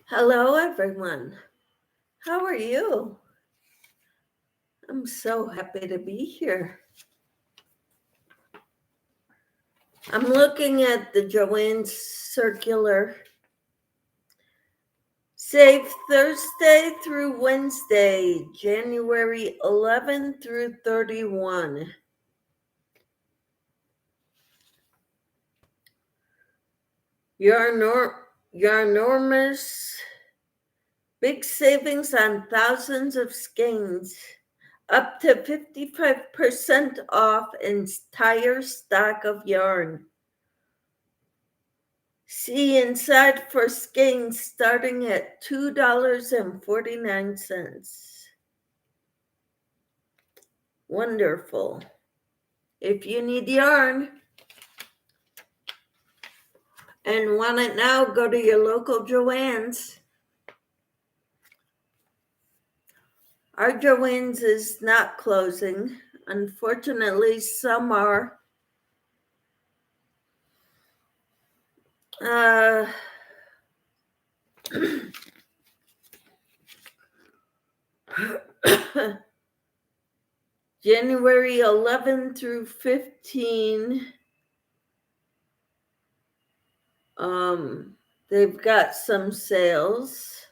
Hello, everyone. How are you? I'm so happy to be here. I'm looking at the Joanne Circular. Save Thursday through Wednesday, January 11 through 31. Your enormous big savings on thousands of skeins, up to 55% off entire stock of yarn. See inside for skeins starting at $2.49. Wonderful. If you need yarn and want it now, go to your local Joann's. Our Joann's is not closing. Unfortunately, some are. January 11 through 15. They've got some sales.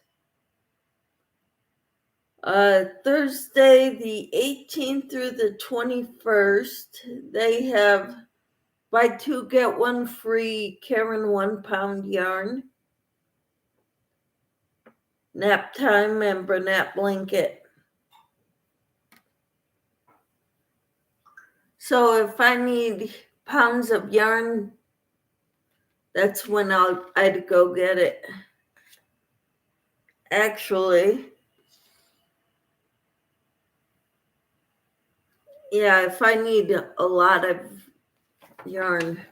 Thursday, the 18th through the 21st, they have buy two, get one free Karen 1 pound yarn, nap time, and Bernat blanket. So if I need pounds of yarn, that's when I'd go get it. Actually, yeah, if I need a lot of yarn,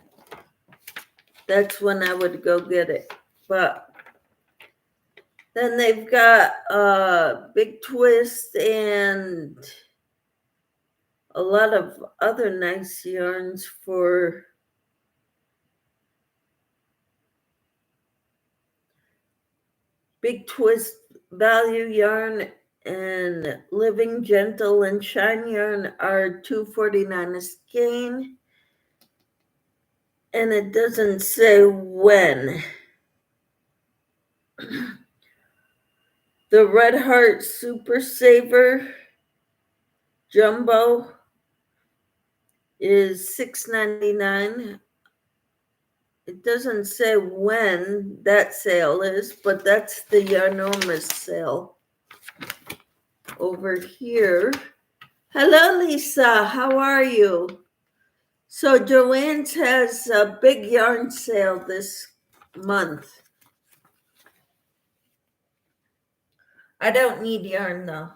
that's when I would go get it. But then they've got Big Twist and a lot of other nice yarns for Big Twist Value Yarn and Living Gentle and Shine Yarn are $2.49 a skein. And it doesn't say when. The Red Heart Super Saver Jumbo is $6.99. It doesn't say when that sale is, but that's the Yarnormous sale over here. Hello, Lisa. How are you? So Joann's has a big yarn sale this month. I don't need yarn though.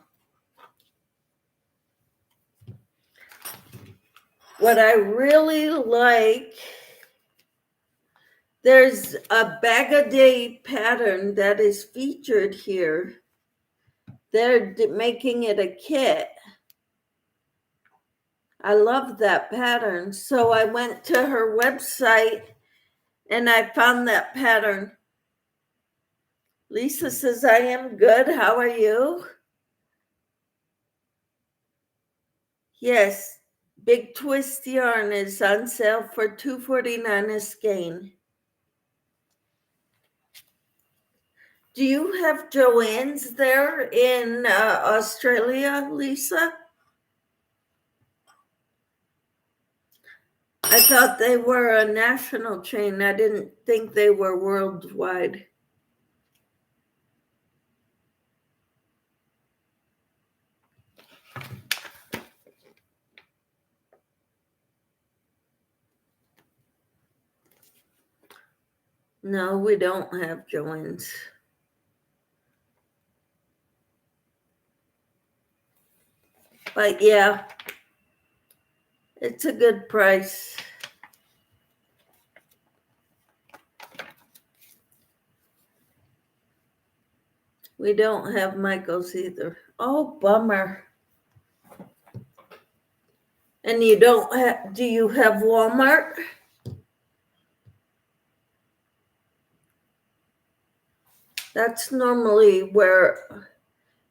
What I really like, there's a bag-a-day pattern that is featured here. They're making it a kit. I love that pattern. So I went to her website and I found that pattern. Lisa says, I am good. How are you? Yes, Big Twist yarn is on sale for $2.49 a skein. Do you have Joann's there in Australia, Lisa? I thought they were a national chain. I didn't think they were worldwide. No, we don't have Joann's. But yeah, it's a good price. We don't have Michael's either. Oh, bummer. And you don't have, do you have Walmart? That's normally where,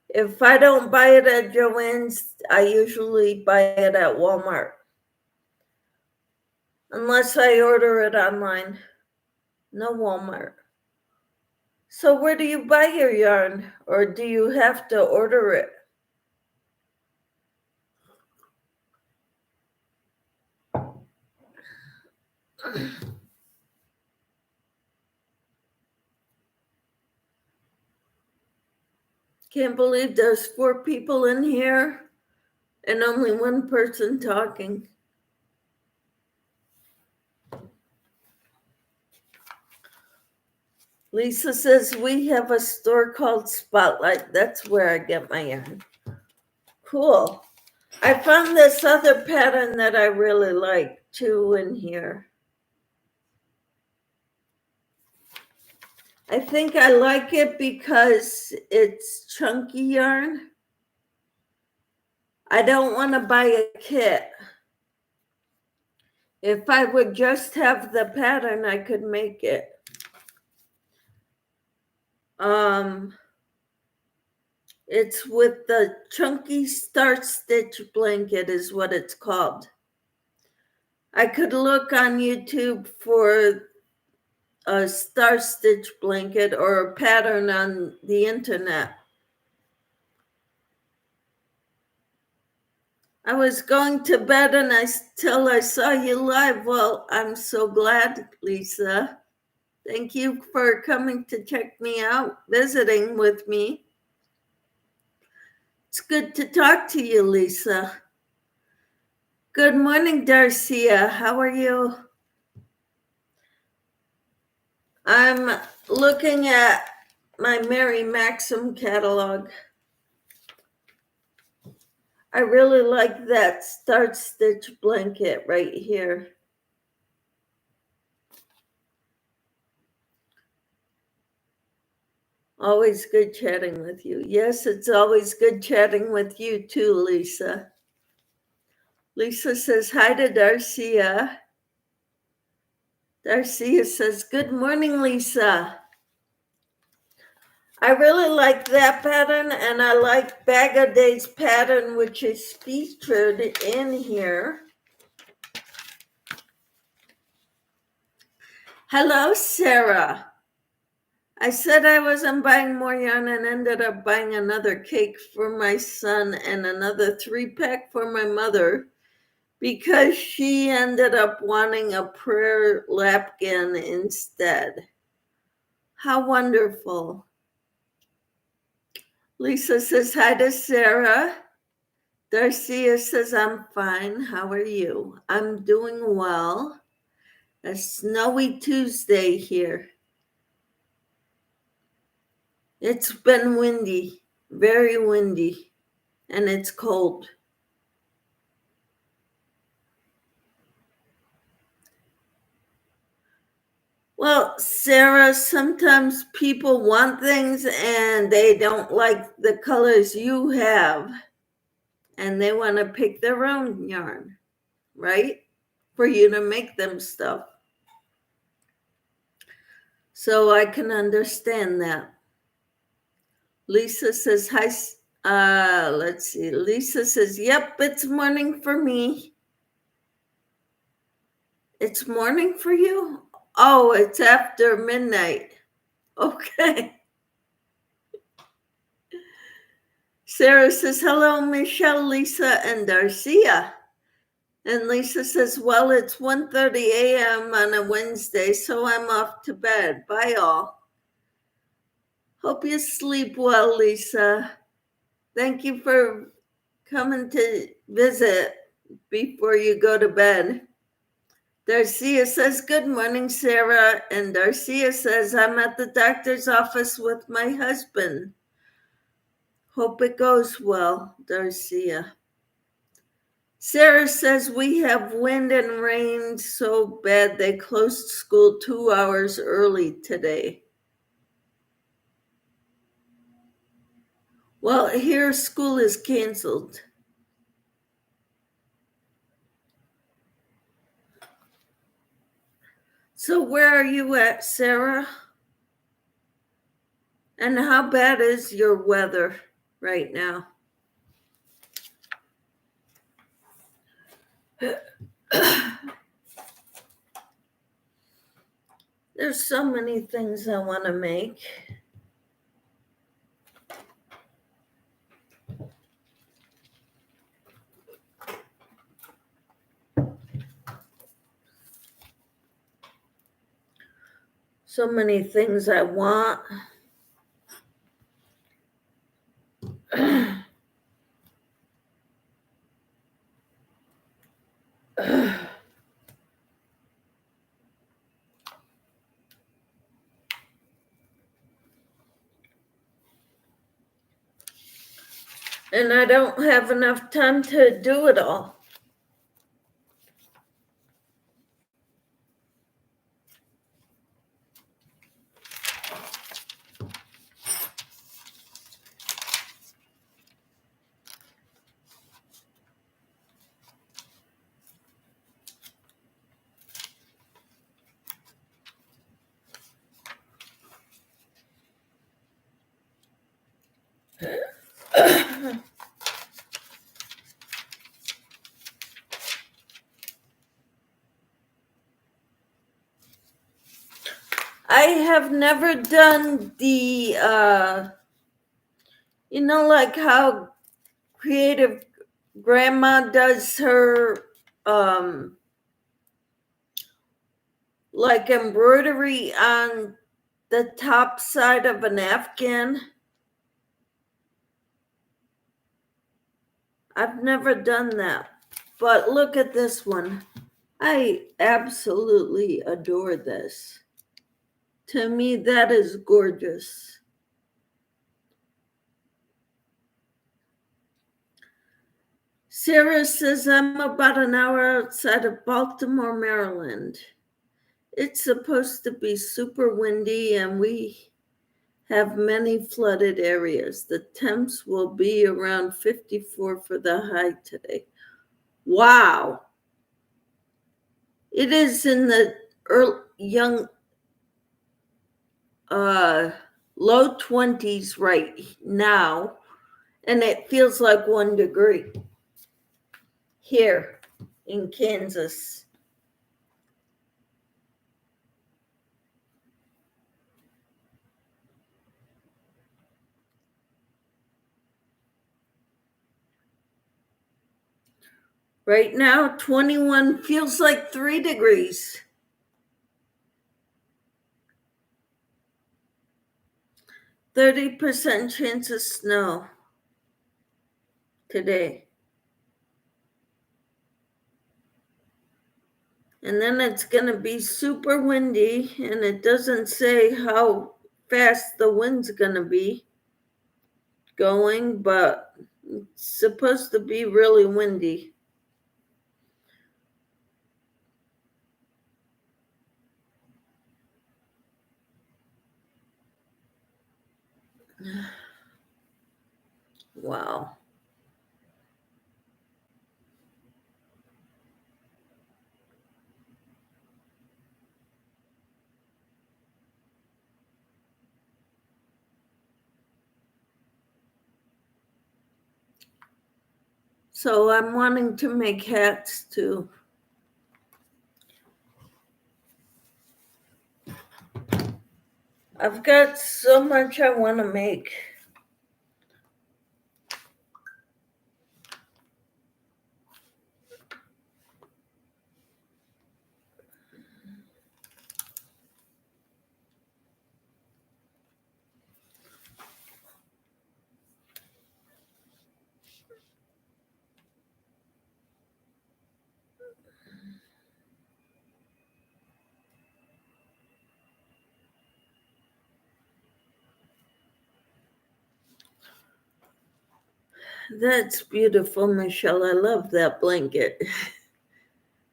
if I don't buy it at Joann's, I usually buy it at Walmart. Unless I order it online. No Walmart. So where do you buy your yarn? Or do you have to order it? Can't believe there's 4 people in here and only one person talking. Lisa says we have a store called Spotlight. That's where I get my yarn. Cool. I found this other pattern that I really like too in here. I think I like it because it's chunky yarn. I don't want to buy a kit. If I would just have the pattern, I could make it. It's with the chunky star stitch blanket is what it's called. I could look on YouTube for a star stitch blanket or a pattern on the internet. I was going to bed and till I saw you live. Well, I'm so glad, Lisa. Thank you for coming to check me out, visiting with me. It's good to talk to you, Lisa. Good morning, Darcia. How are you? I'm looking at my Mary Maxim catalog. I really like that start stitch blanket right here. Always good chatting with you. Yes, it's always good chatting with you too, Lisa. Lisa says hi to Darcia. Darcia says, good morning, Lisa. I really like that pattern, and I like Bag a Day's pattern, which is featured in here. Hello, Sarah. I said I wasn't buying more yarn and ended up buying another cake for my son and another 3-pack for my mother because she ended up wanting a prayer lapkin instead. How wonderful. Lisa says hi to Sarah. Darcia says, I'm fine. How are you? I'm doing well. A snowy Tuesday here. It's been windy, very windy, and it's cold. Well, Sarah, sometimes people want things and they don't like the colors you have, and they want to pick their own yarn, right? For you to make them stuff. So I can understand that. Lisa says, hi. Let's see. Lisa says, yep, it's morning for me. It's morning for you? Oh, it's after midnight. Okay. Sarah says, hello, Michelle, Lisa, and Darcia. And Lisa says, well, it's 1:30 a.m. on a Wednesday, so I'm off to bed. Bye, all. Hope you sleep well, Lisa. Thank you for coming to visit before you go to bed. Darcia says, good morning, Sarah. And Darcia says, I'm at the doctor's office with my husband. Hope it goes well, Darcia. Sarah says, we have wind and rain so bad they closed school 2 hours early today. Well, here school is canceled. So where are you at, Sarah? And how bad is your weather right now? There's so many things I want to make. So many things I want. And I don't have enough time to do it all. I have never done the, like how Creative Grandma does her, like embroidery on the top side of an Afghan. I've never done that, but look at this one. I absolutely adore this. To me, that is gorgeous. Sarah says, I'm about an hour outside of Baltimore, Maryland. It's supposed to be super windy and we have many flooded areas. The temps will be around 54 for the high today. Wow. It is in the low 20s right now, and it feels like 1 degree here in Kansas. Right now, 21 feels like 3 degrees. 30% chance of snow today. And then it's going to be super windy, and it doesn't say how fast the wind's going to be going, but it's supposed to be really windy. Wow. So I'm wanting to make hats too. I've got so much I want to make. That's beautiful, Michelle. I love that blanket.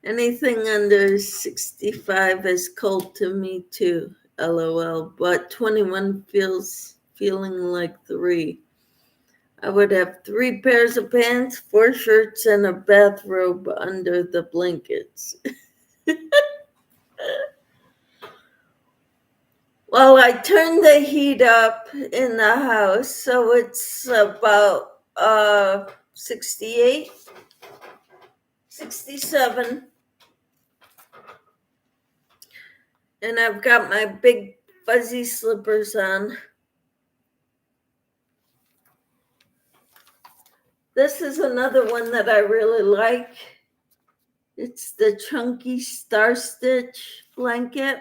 Anything under 65 is cold to me too, LOL. But 21 feeling like 3. I would have 3 pairs of pants, 4 shirts, and a bathrobe under the blankets. Well, I turned the heat up in the house, so it's about 68, 67. And I've got my big fuzzy slippers on. This is another one that I really like. It's the chunky star stitch blanket.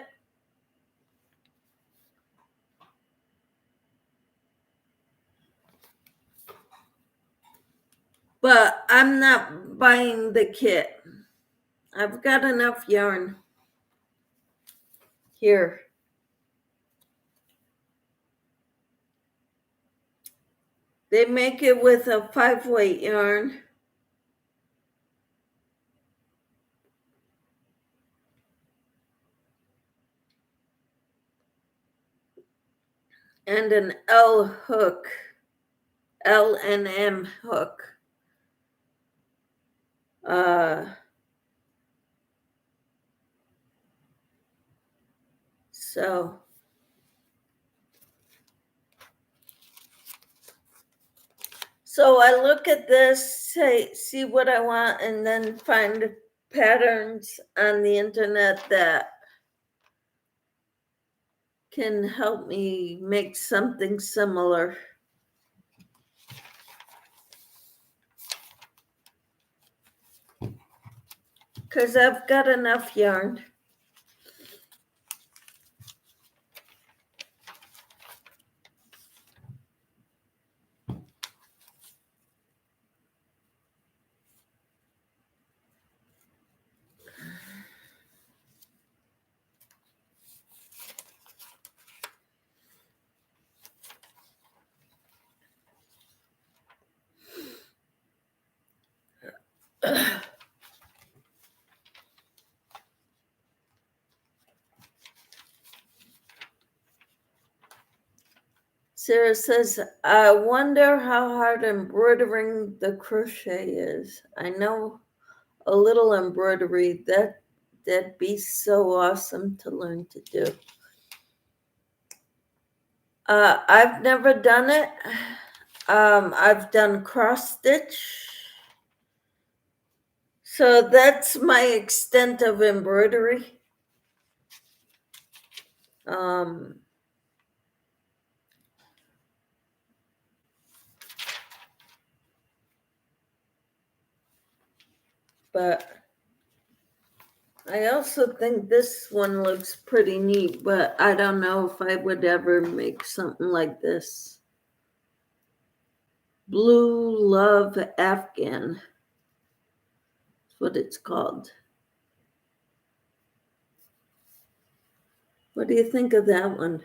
But I'm not buying the kit. I've got enough yarn. Here. They make it with a 5-weight yarn. And an L hook. L and M hook. So I look at this, see what I want, and then find patterns on the internet that can help me make something similar. Because I've got enough yarn. Sarah says, I wonder how hard embroidering the crochet is. I know a little embroidery. That'd be so awesome to learn to do. I've never done it. I've done cross stitch. So that's my extent of embroidery. But I also think this one looks pretty neat, but I don't know if I would ever make something like this. Blue Love Afghan. That's what it's called. What do you think of that one?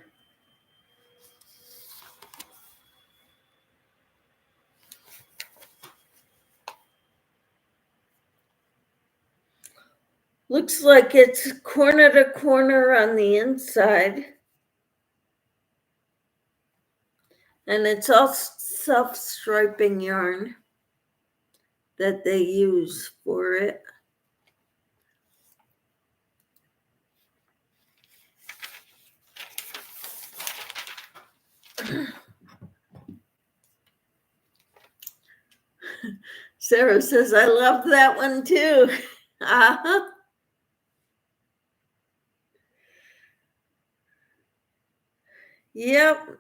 Looks like it's corner to corner on the inside. And it's all self-striping yarn that they use for it. Sarah says, I love that one too. Uh-huh. Yep.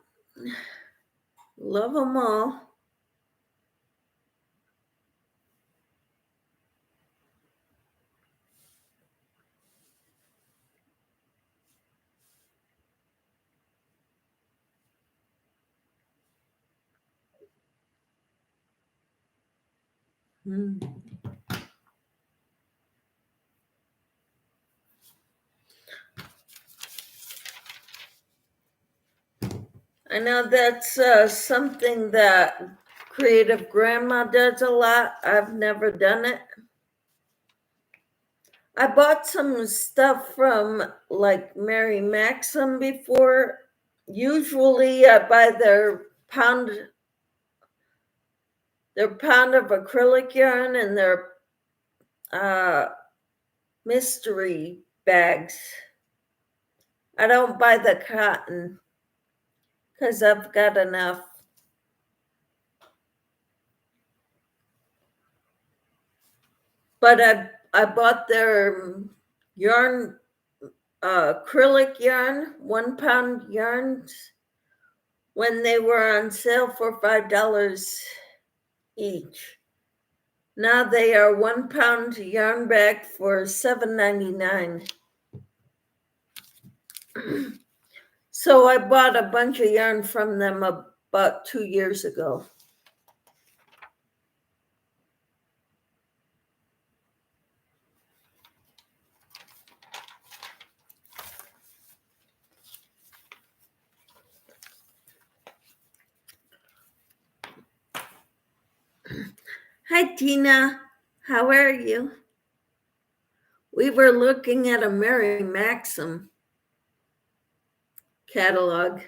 Love them all. I know that's something that Creative Grandma does a lot. I've never done it. I bought some stuff from like Mary Maxim before. Usually I buy their pound of acrylic yarn and their mystery bags. I don't buy the cotton because I've got enough. But I bought their yarn, acrylic yarn, 1 pound yarns, when they were on sale for $5 each. Now they are 1 pound yarn bag for $7.99. So I bought a bunch of yarn from them about 2 years ago. Hi, Tina. How are you? We were looking at a Mary Maxim catalog.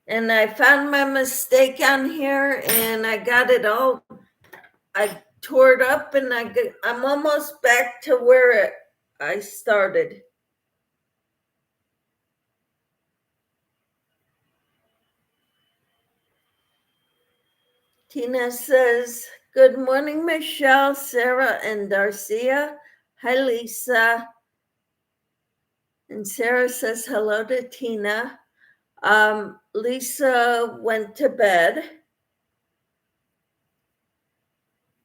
And I found my mistake on here and I got it all. I tore it up and I'm almost back to where I started. Tina says, good morning, Michelle, Sarah, and Darcia. Hi, Lisa. And Sarah says hello to Tina. Lisa went to bed.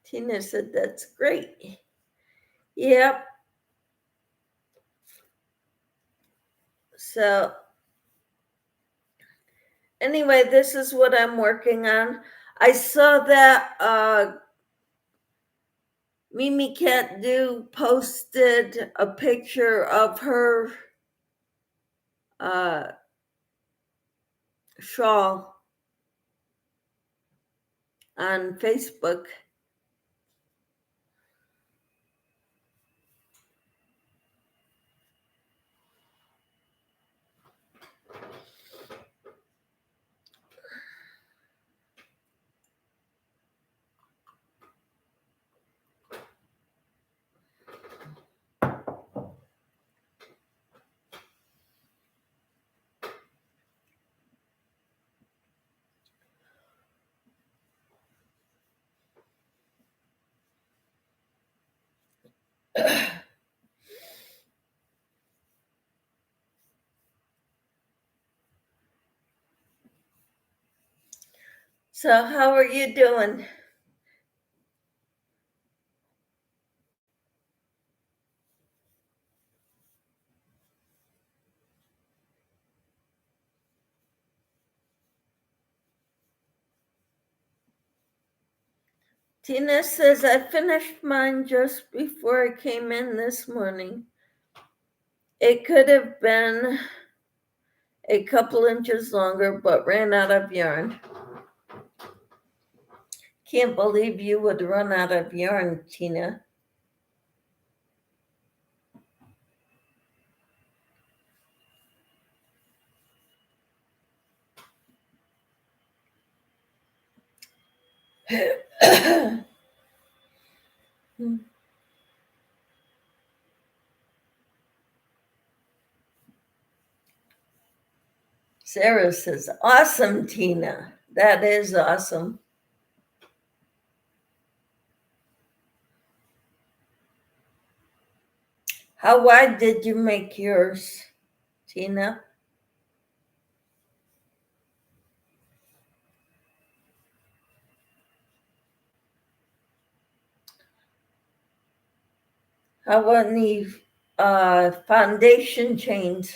Tina said, that's great. Yep. So anyway, this is what I'm working on. I saw that Mimi Cat Do posted a picture of her shawl on Facebook. So how are you doing? Tina says, I finished mine just before I came in this morning. It could have been a couple inches longer, but ran out of yarn. Can't believe you would run out of yarn, Tina. Sarah says, awesome, Tina. That is awesome. How wide did you make yours, Tina? How many foundation chains?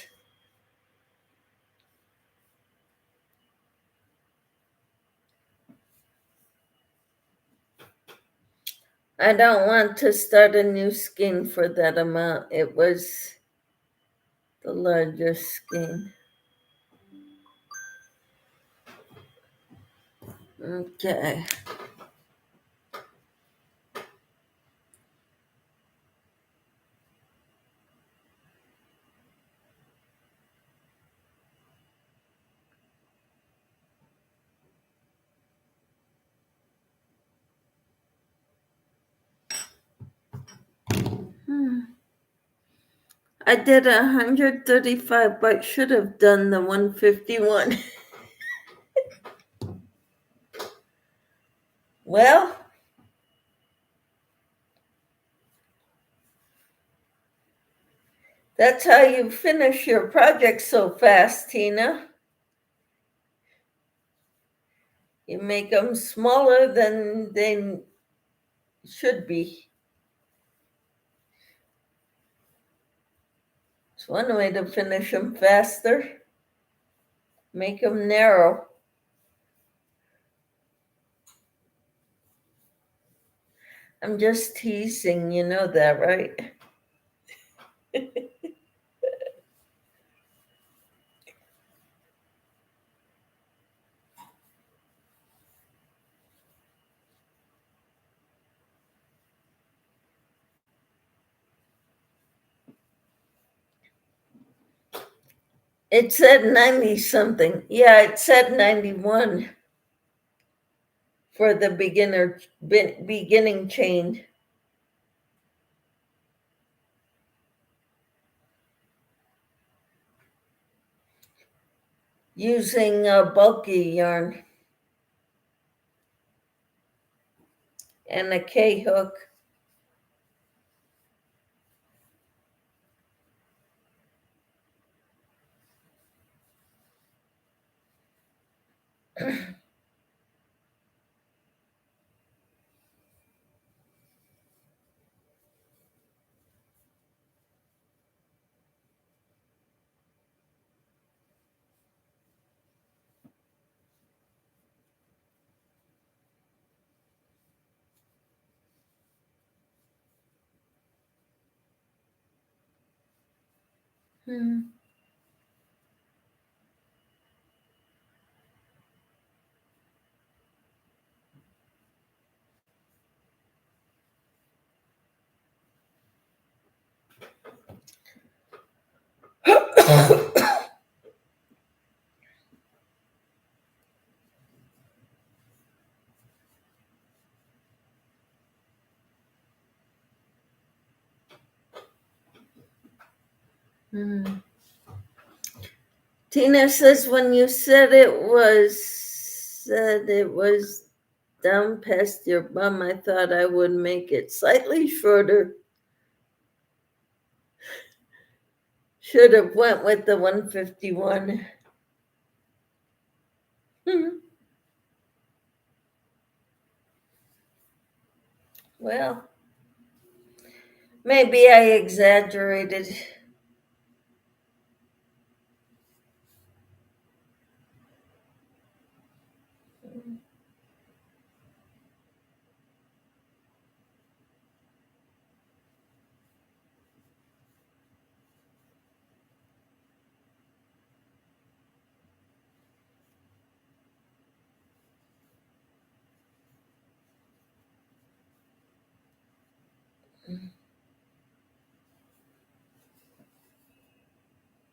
I don't want to start a new skein for that amount. It was the largest skein. Okay. I did 135, but should have done the 151. Well, that's how you finish your project so fast, Tina. You make them smaller than they should be. It's one way to finish them faster. Make them narrow. I'm just teasing, you know that, right? It said 90 something. Yeah, it said 91 for the beginning chain. Using a bulky yarn and a K hook. Hmm. Hmm. Tina says when you said it was down past your bum, I thought I would make it slightly shorter. Should have went with the 151. Hmm. Well, maybe I exaggerated.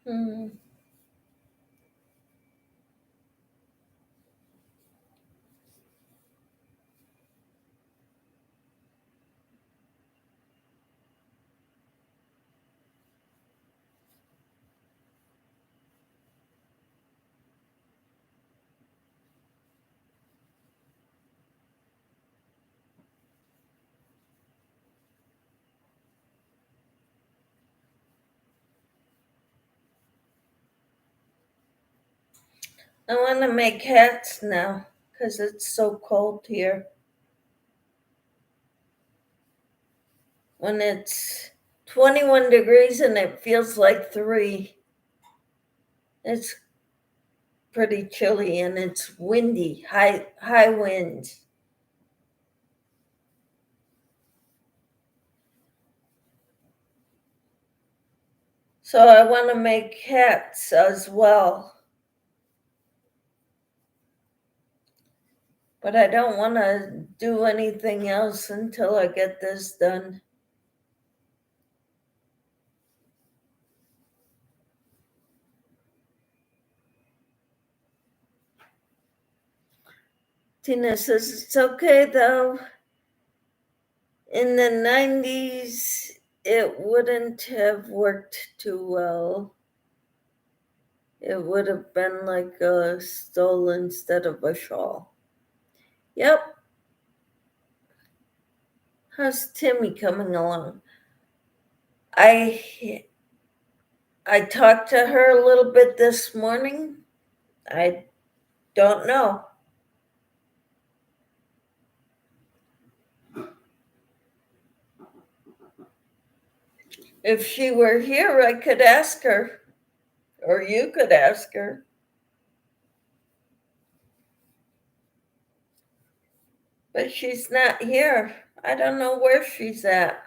Hmm. I want to make hats now because it's so cold here. When it's 21 degrees and it feels like 3, it's pretty chilly and it's windy, high winds. So I want to make hats as well. But I don't want to do anything else until I get this done. Tina says it's okay though. In the 90s, it wouldn't have worked too well. It would have been like a stole instead of a shawl. Yep. How's Timmy coming along? I talked to her a little bit this morning. I don't know. If she were here, I could ask her, or you could ask her. But she's not here. I don't know where she's at.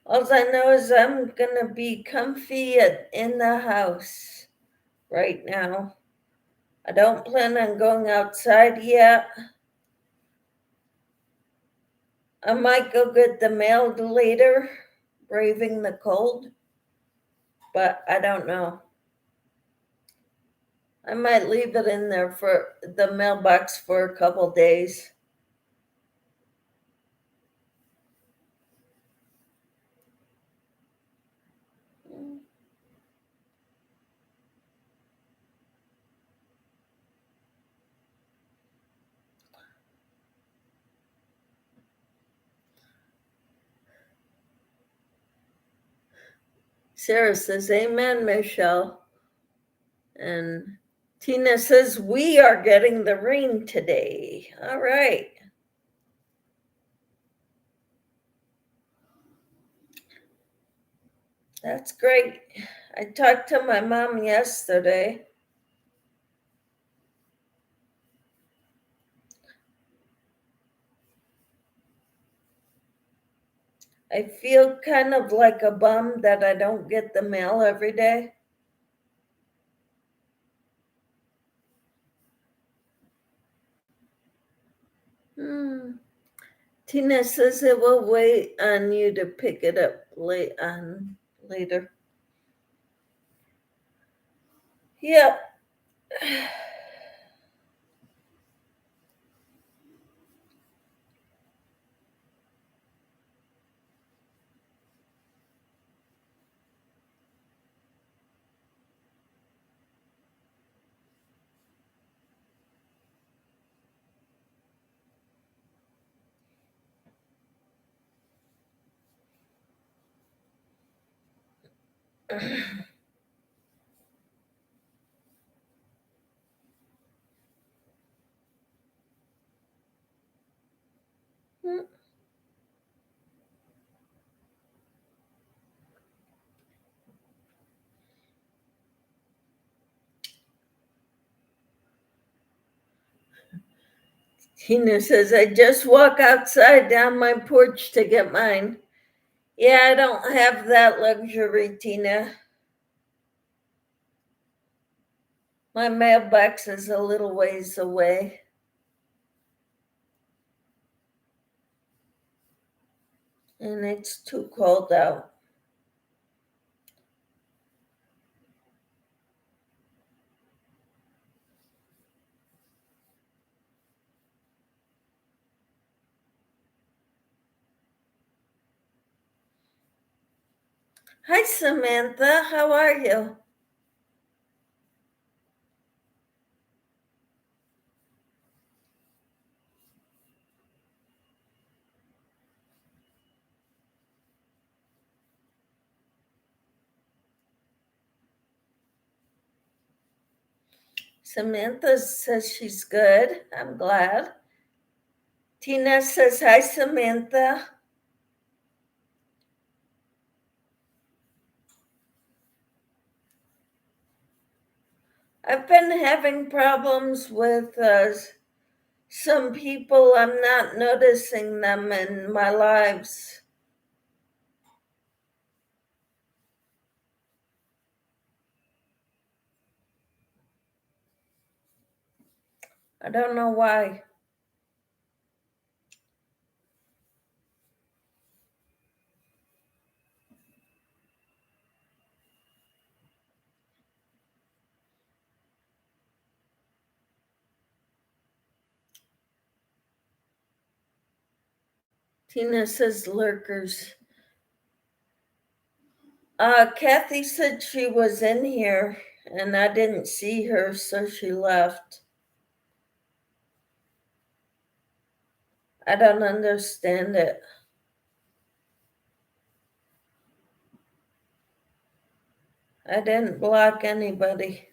All I know is I'm gonna be comfy in the house right now. I don't plan on going outside yet. I might go get the mail later, braving the cold, but I don't know. I might leave it in there for the mailbox for a couple days. Sarah says, Amen, Michelle. And Tina says, we are getting the rain today. All right. That's great. I talked to my mom yesterday. I feel kind of like a bum that I don't get the mail every day. Tina says it will wait on you to pick it up later. Yep. Tina says, I just walk outside down my porch to get mine. Yeah, I don't have that luxury, Tina. My mailbox is a little ways away. And it's too cold out. Hi, Samantha. How are you? Samantha says she's good. I'm glad. Tina says, hi, Samantha. I've been having problems with some people. I'm not noticing them in my lives. I don't know why. Tina says lurkers. Kathy said she was in here and I didn't see her, so she left. I don't understand it. I didn't block anybody.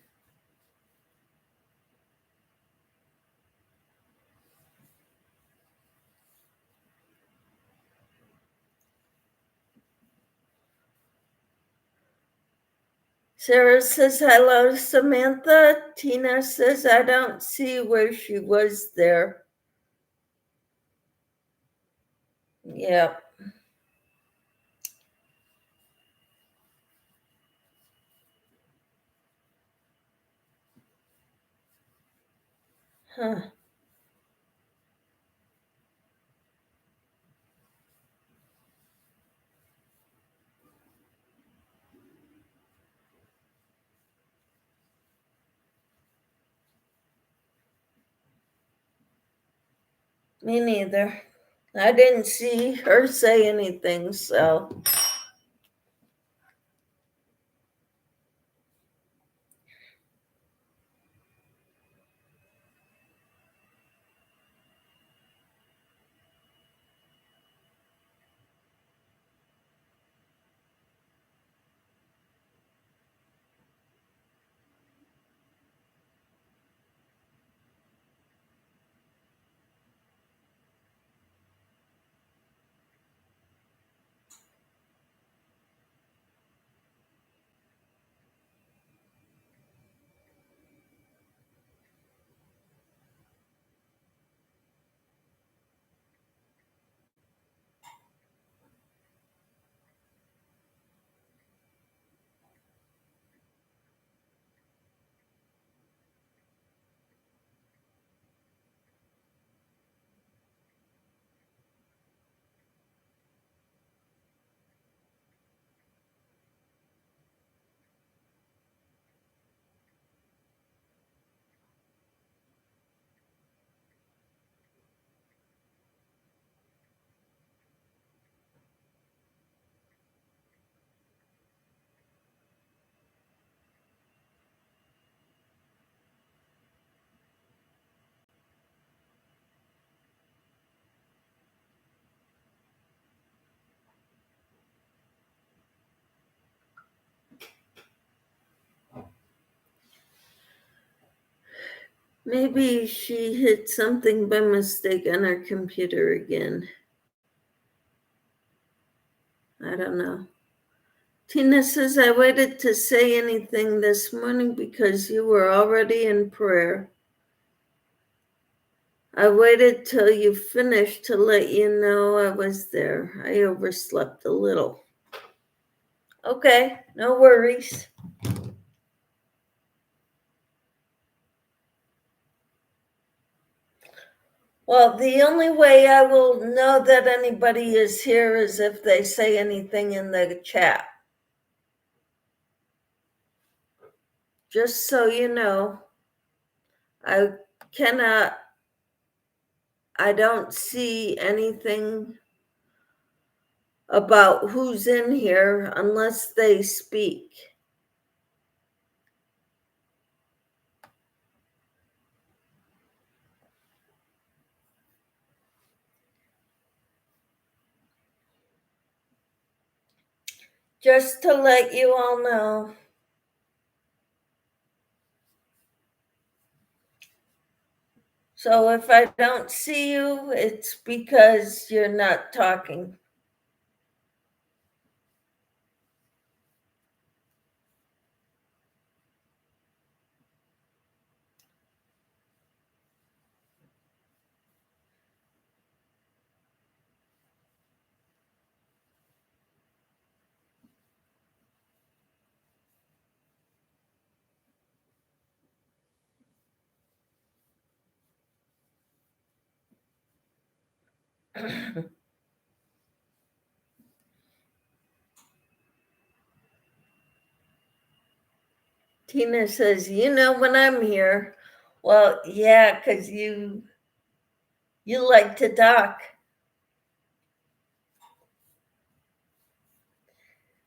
Sarah says hello, Samantha. Tina says I don't see where she was there. Yep. Huh. Me neither. I didn't see her say anything, so. Maybe she hit something by mistake on her computer again. I don't know. Tina says, I waited to say anything this morning because you were already in prayer. I waited till you finished to let you know I was there. I overslept a little. Okay, no worries. Well, the only way I will know that anybody is here is if they say anything in the chat. Just so you know, I don't see anything about who's in here unless they speak. Just to let you all know. So if I don't see you, it's because you're not talking. Tina says, you know when I'm here. Well, yeah, because you like to talk.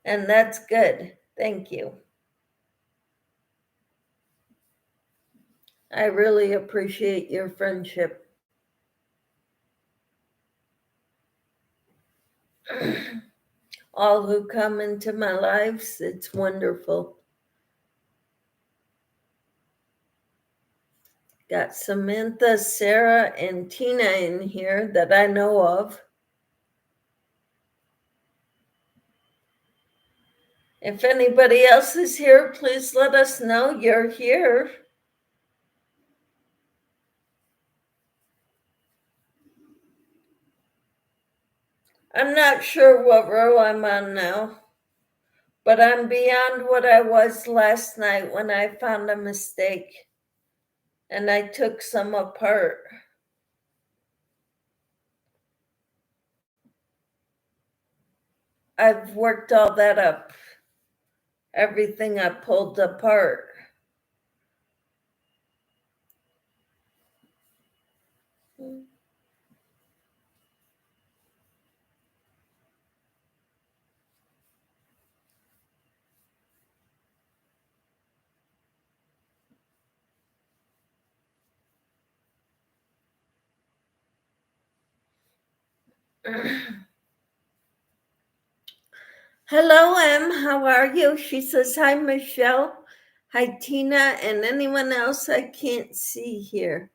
And that's good. Thank you. I really appreciate your friendship. All who come into my lives, it's wonderful. Got Samantha, Sarah, and Tina in here that I know of. If anybody else is here, please let us know you're here. I'm not sure what row I'm on now, but I'm beyond what I was last night when I found a mistake and I took some apart. I've worked all that up, everything I pulled apart. Hello, Em. How are you? She says, hi, Michelle. Hi, Tina, and anyone else I can't see here.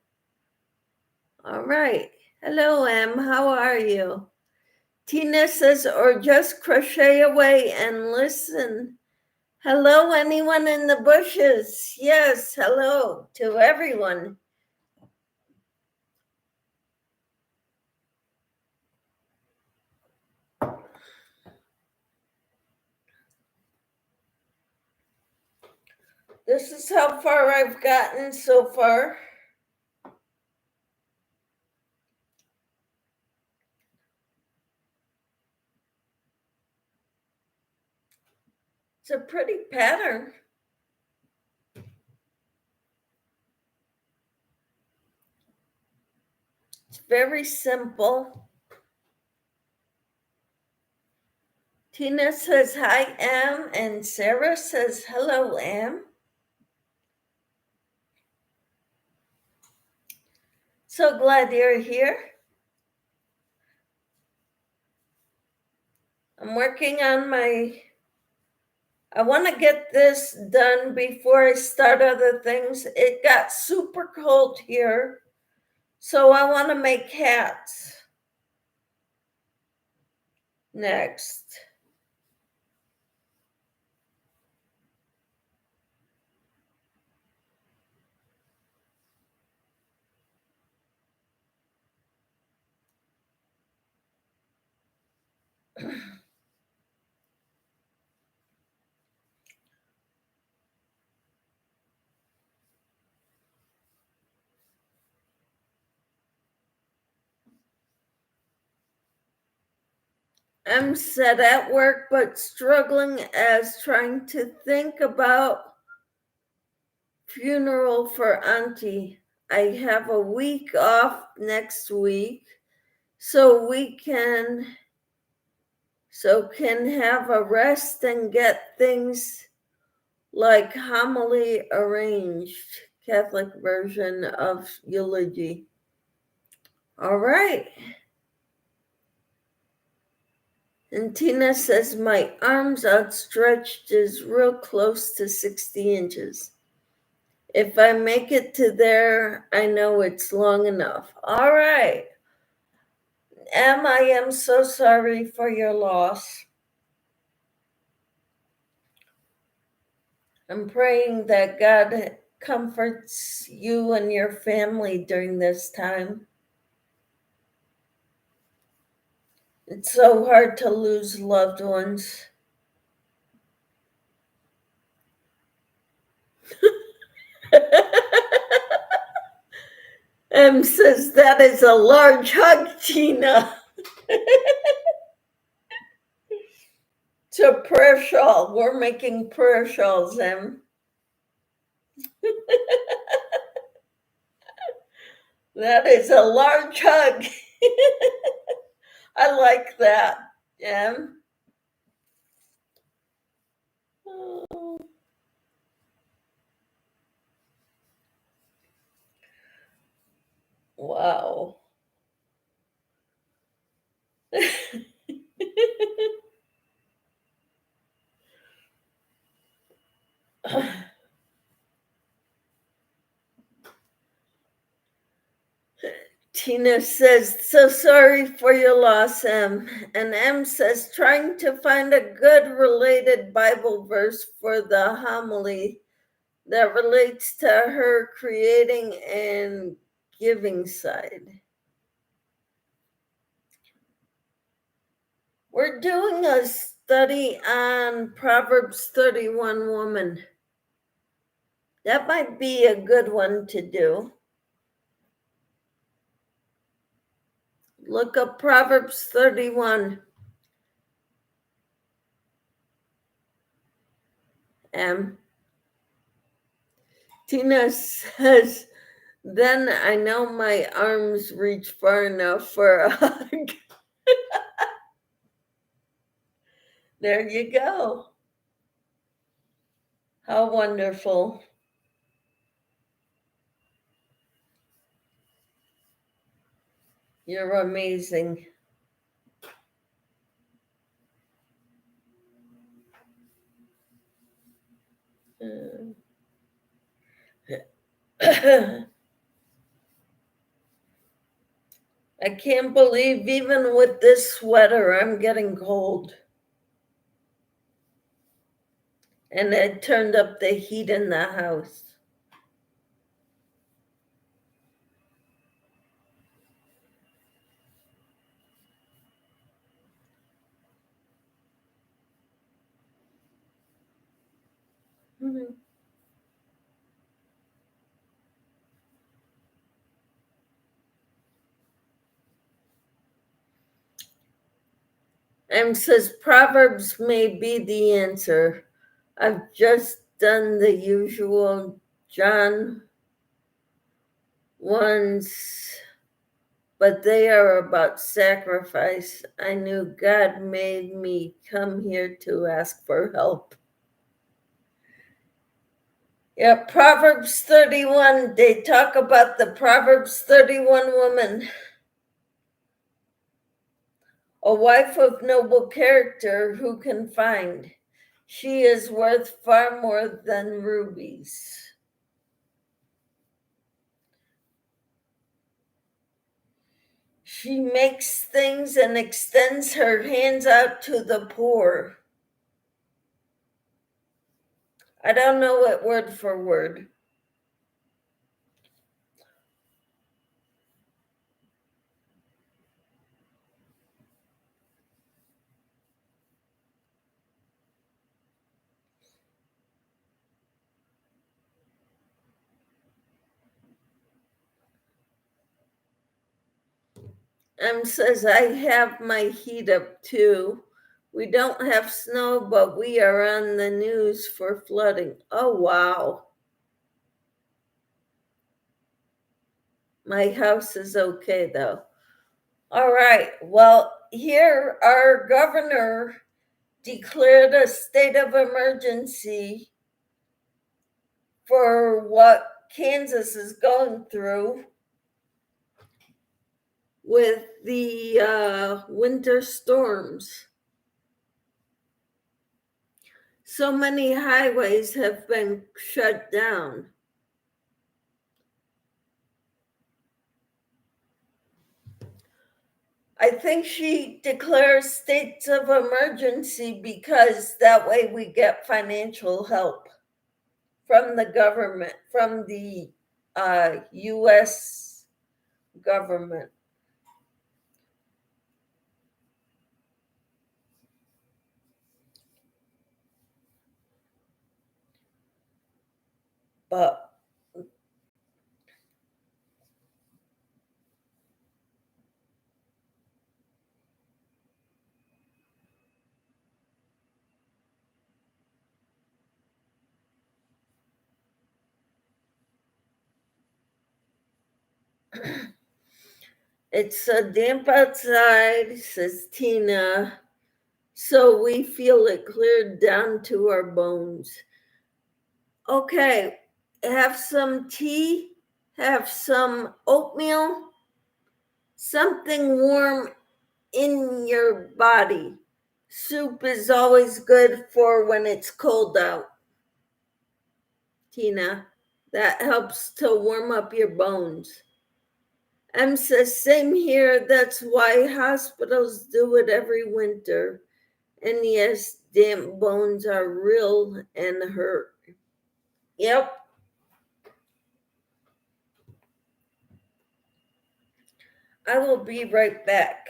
All right. Hello, Em. How are you? Tina says, or just crochet away and listen. Hello, anyone in the bushes? Yes, hello to everyone. This is how far I've gotten so far. It's a pretty pattern. It's very simple. Tina says, hi, Em, and Sarah says, hello, Em. So glad you're here. I'm working on I want to get this done before I start other things. It got super cold here, so I want to make hats next. I'm set at work, but struggling as trying to think about funeral for Auntie. I have a week off next week, so can have a rest and get things like homily arranged, Catholic version of eulogy. All right. And Tina says, my arms outstretched is real close to 60 inches. If I make it to there, I know it's long enough. All right. Em, I am so sorry for your loss. I'm praying that God comforts you and your family during this time. It's so hard to lose loved ones. Em says, that is a large hug, Tina. It's a prayer shawl. We're making prayer shawls, Em. That is a large hug. I like that, Em. Oh, wow. Tina says, so sorry for your loss, M. And M says, trying to find a good related Bible verse for the homily that relates to her creating and giving side. We're doing a study on Proverbs 31 woman. That might be a good one to do. Look up Proverbs 31. Tina says, then I know my arms reach far enough for a hug. There you go. How wonderful. You're amazing. I can't believe even with this sweater, I'm getting cold. And it turned up the heat in the house. Mm-hmm. And says Proverbs may be the answer. I've just done the usual John ones, but they are about sacrifice. I knew God made me come here to ask for help. Yeah, Proverbs 31, they talk about the Proverbs 31 woman, a wife of noble character who can find. She is worth far more than rubies. She makes things and extends her hands out to the poor. I don't know it word for word. Says, I have my heat up too. We don't have snow, but we are on the news for flooding. Oh, wow. My house is okay, though. All right. Well, here our governor declared a state of emergency for what Kansas is going through with the winter storms. So many highways have been shut down. I think she declares states of emergency because that way we get financial help from the government, from the U.S. government. But it's damp outside, says Tina. so we feel it clear down to our bones. Okay, have some tea, have some oatmeal, something warm in your body. Soup is always good for when it's cold out, Tina. That helps to warm up your bones. Em says, same here. That's why hospitals do it every winter. And yes, damp bones are real and hurt. Yep. I will be right back.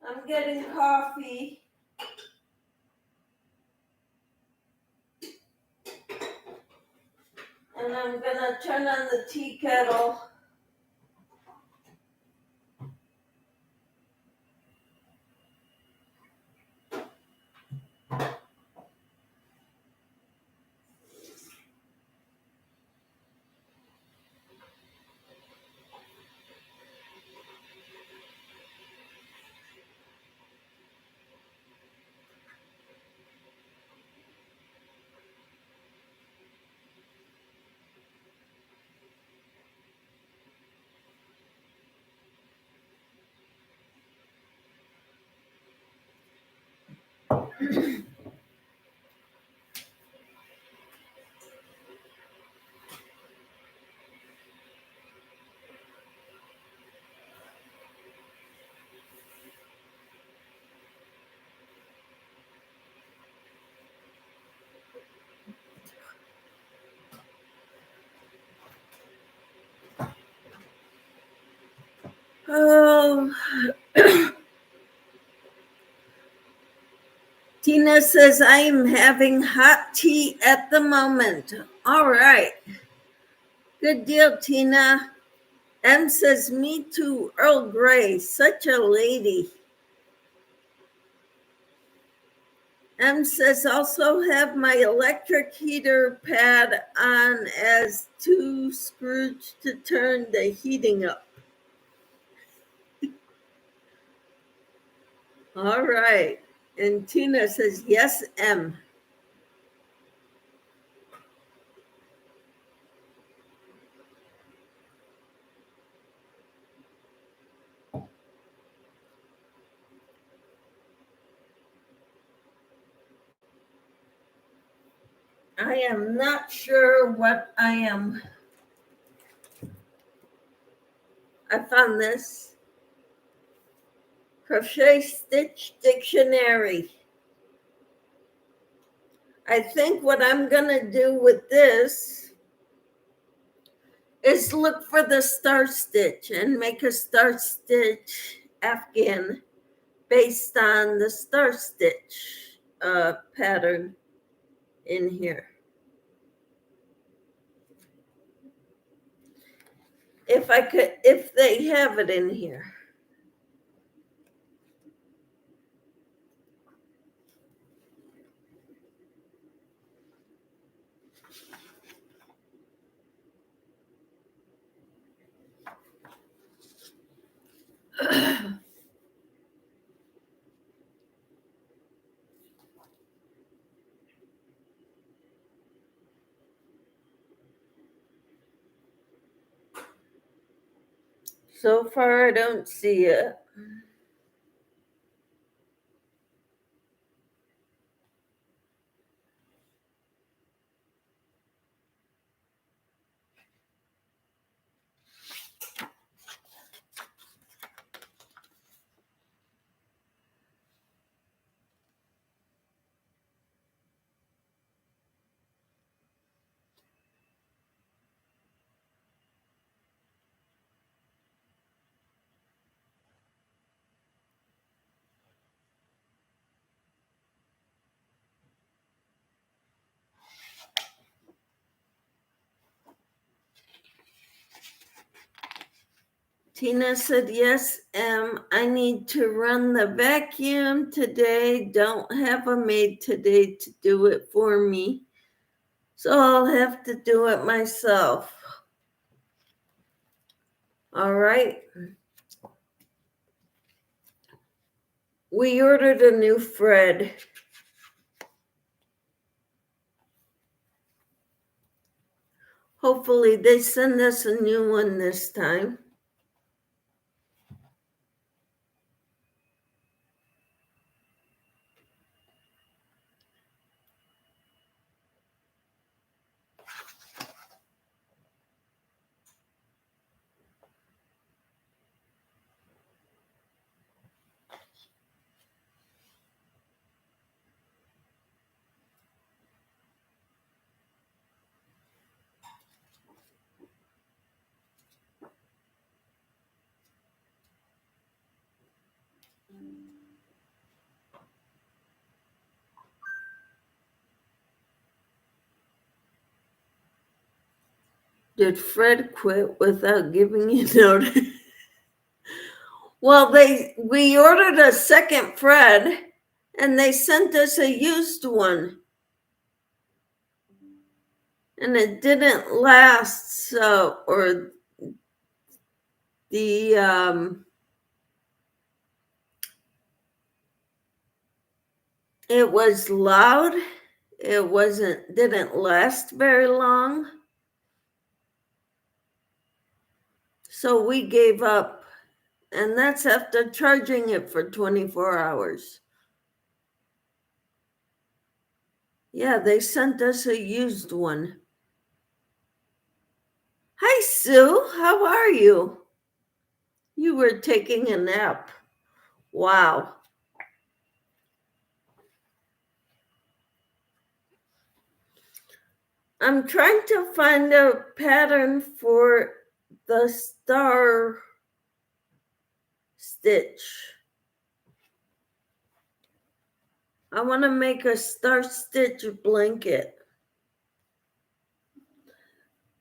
I'm getting coffee. And I'm gonna turn on the tea kettle. Oh, Tina says, I am having hot tea at the moment. All right. Good deal, Tina. M says, me too, Earl Grey, such a lady. M says, also have my electric heater pad on as two screws to turn the heating up. All right. And Tina says, yes, M. I am not sure what I am. I found this crochet stitch dictionary. I think what I'm going to do with this is look for the star stitch and make a star stitch afghan based on the star stitch pattern in here. If they have it in here. So far, I don't see it. Tina said, yes, I need to run the vacuum today. Don't have a maid today to do it for me. So I'll have to do it myself. All right. We ordered a new Fred. Hopefully they send us a new one this time. Did Fred quit without giving you notice? Well, we ordered a second Fred and they sent us a used one. And it didn't last, or the it was loud. It didn't last very long. So we gave up, and that's after charging it for 24 hours. Yeah, they sent us a used one. Hi, Sue. How are you? You were taking a nap. Wow. I'm trying to find a pattern for the star stitch. I want to make a star stitch blanket.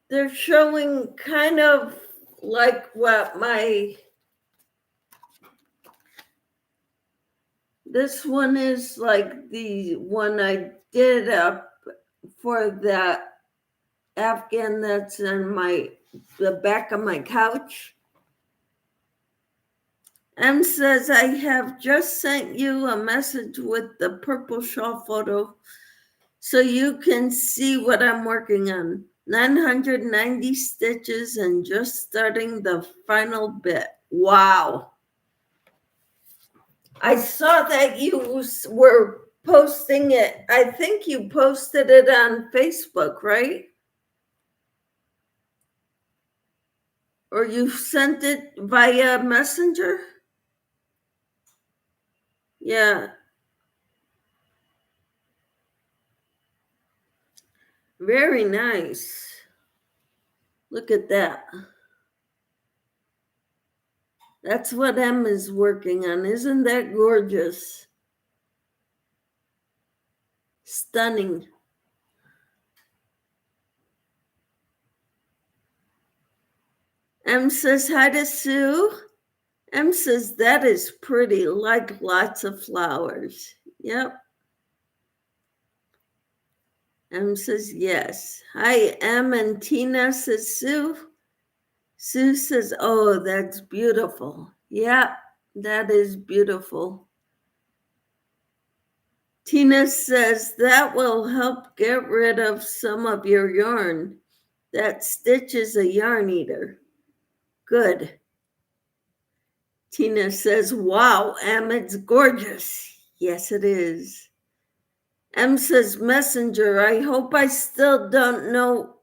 They're showing kind of like what this one is like the one I did up for the Afghan that's in the back of my couch. M says, I have just sent you a message with the purple shawl photo so you can see what I'm working on. 990 stitches and just starting the final bit. Wow. I saw that you were posting it. I think you posted it on Facebook, right? Or you sent it via Messenger? Yeah. Very nice. Look at that. That's what Em is working on. Isn't that gorgeous? Stunning. Em says hi to Sue. Em says that is pretty, like lots of flowers. Yep. Em says yes. Hi, Em, and Tina says Sue. Sue says, oh, that's beautiful. Yeah, that is beautiful. Tina says that will help get rid of some of your yarn. That stitch is a yarn eater. Good. Tina says, wow, Em, it's gorgeous. Yes, it is. Em says, Messenger, I hope I still don't know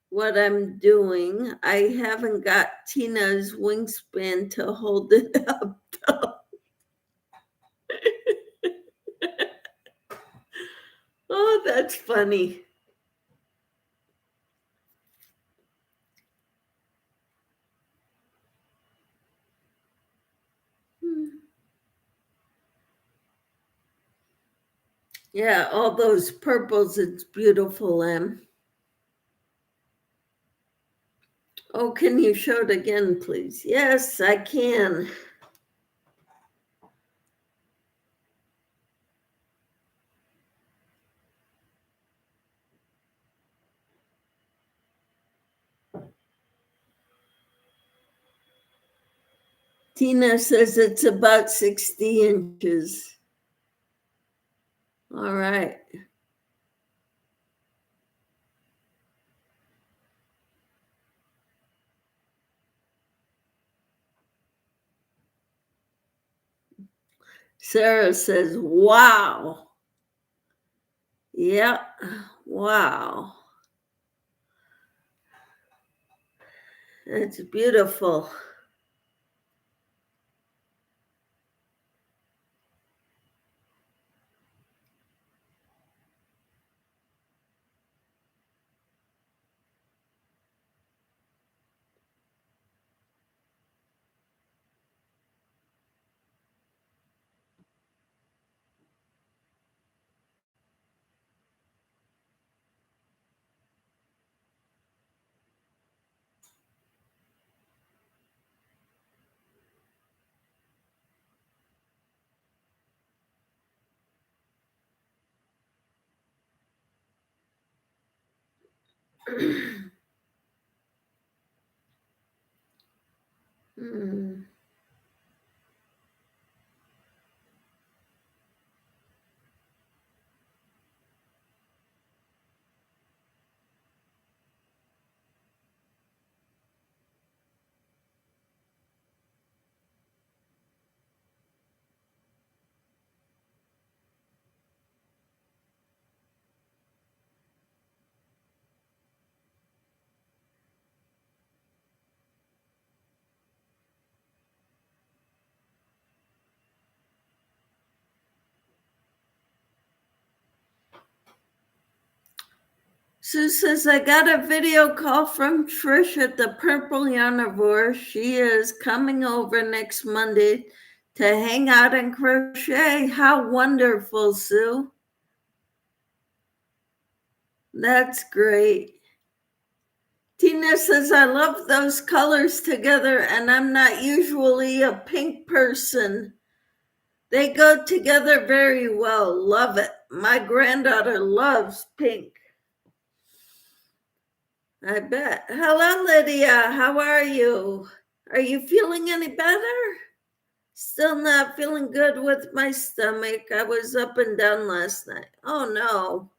what I'm doing. I haven't got Tina's wingspan to hold it up, though. Oh, that's funny. Yeah, all those purples, it's beautiful, Em. Oh, can you show it again, please? Yes, I can. Tina says it's about 60 inches. All right. Sarah says, wow. Yeah, wow. It's beautiful. Hmm. Sue says, I got a video call from Trish at the Purple Yarnivore. She is coming over next Monday to hang out and crochet. How wonderful, Sue. That's great. Tina says, I love those colors together, and I'm not usually a pink person. They go together very well. Love it. My granddaughter loves pink. I bet. Hello, Lydia. How are you? Are you feeling any better? Still not feeling good with my stomach. I was up and down last night. Oh, no.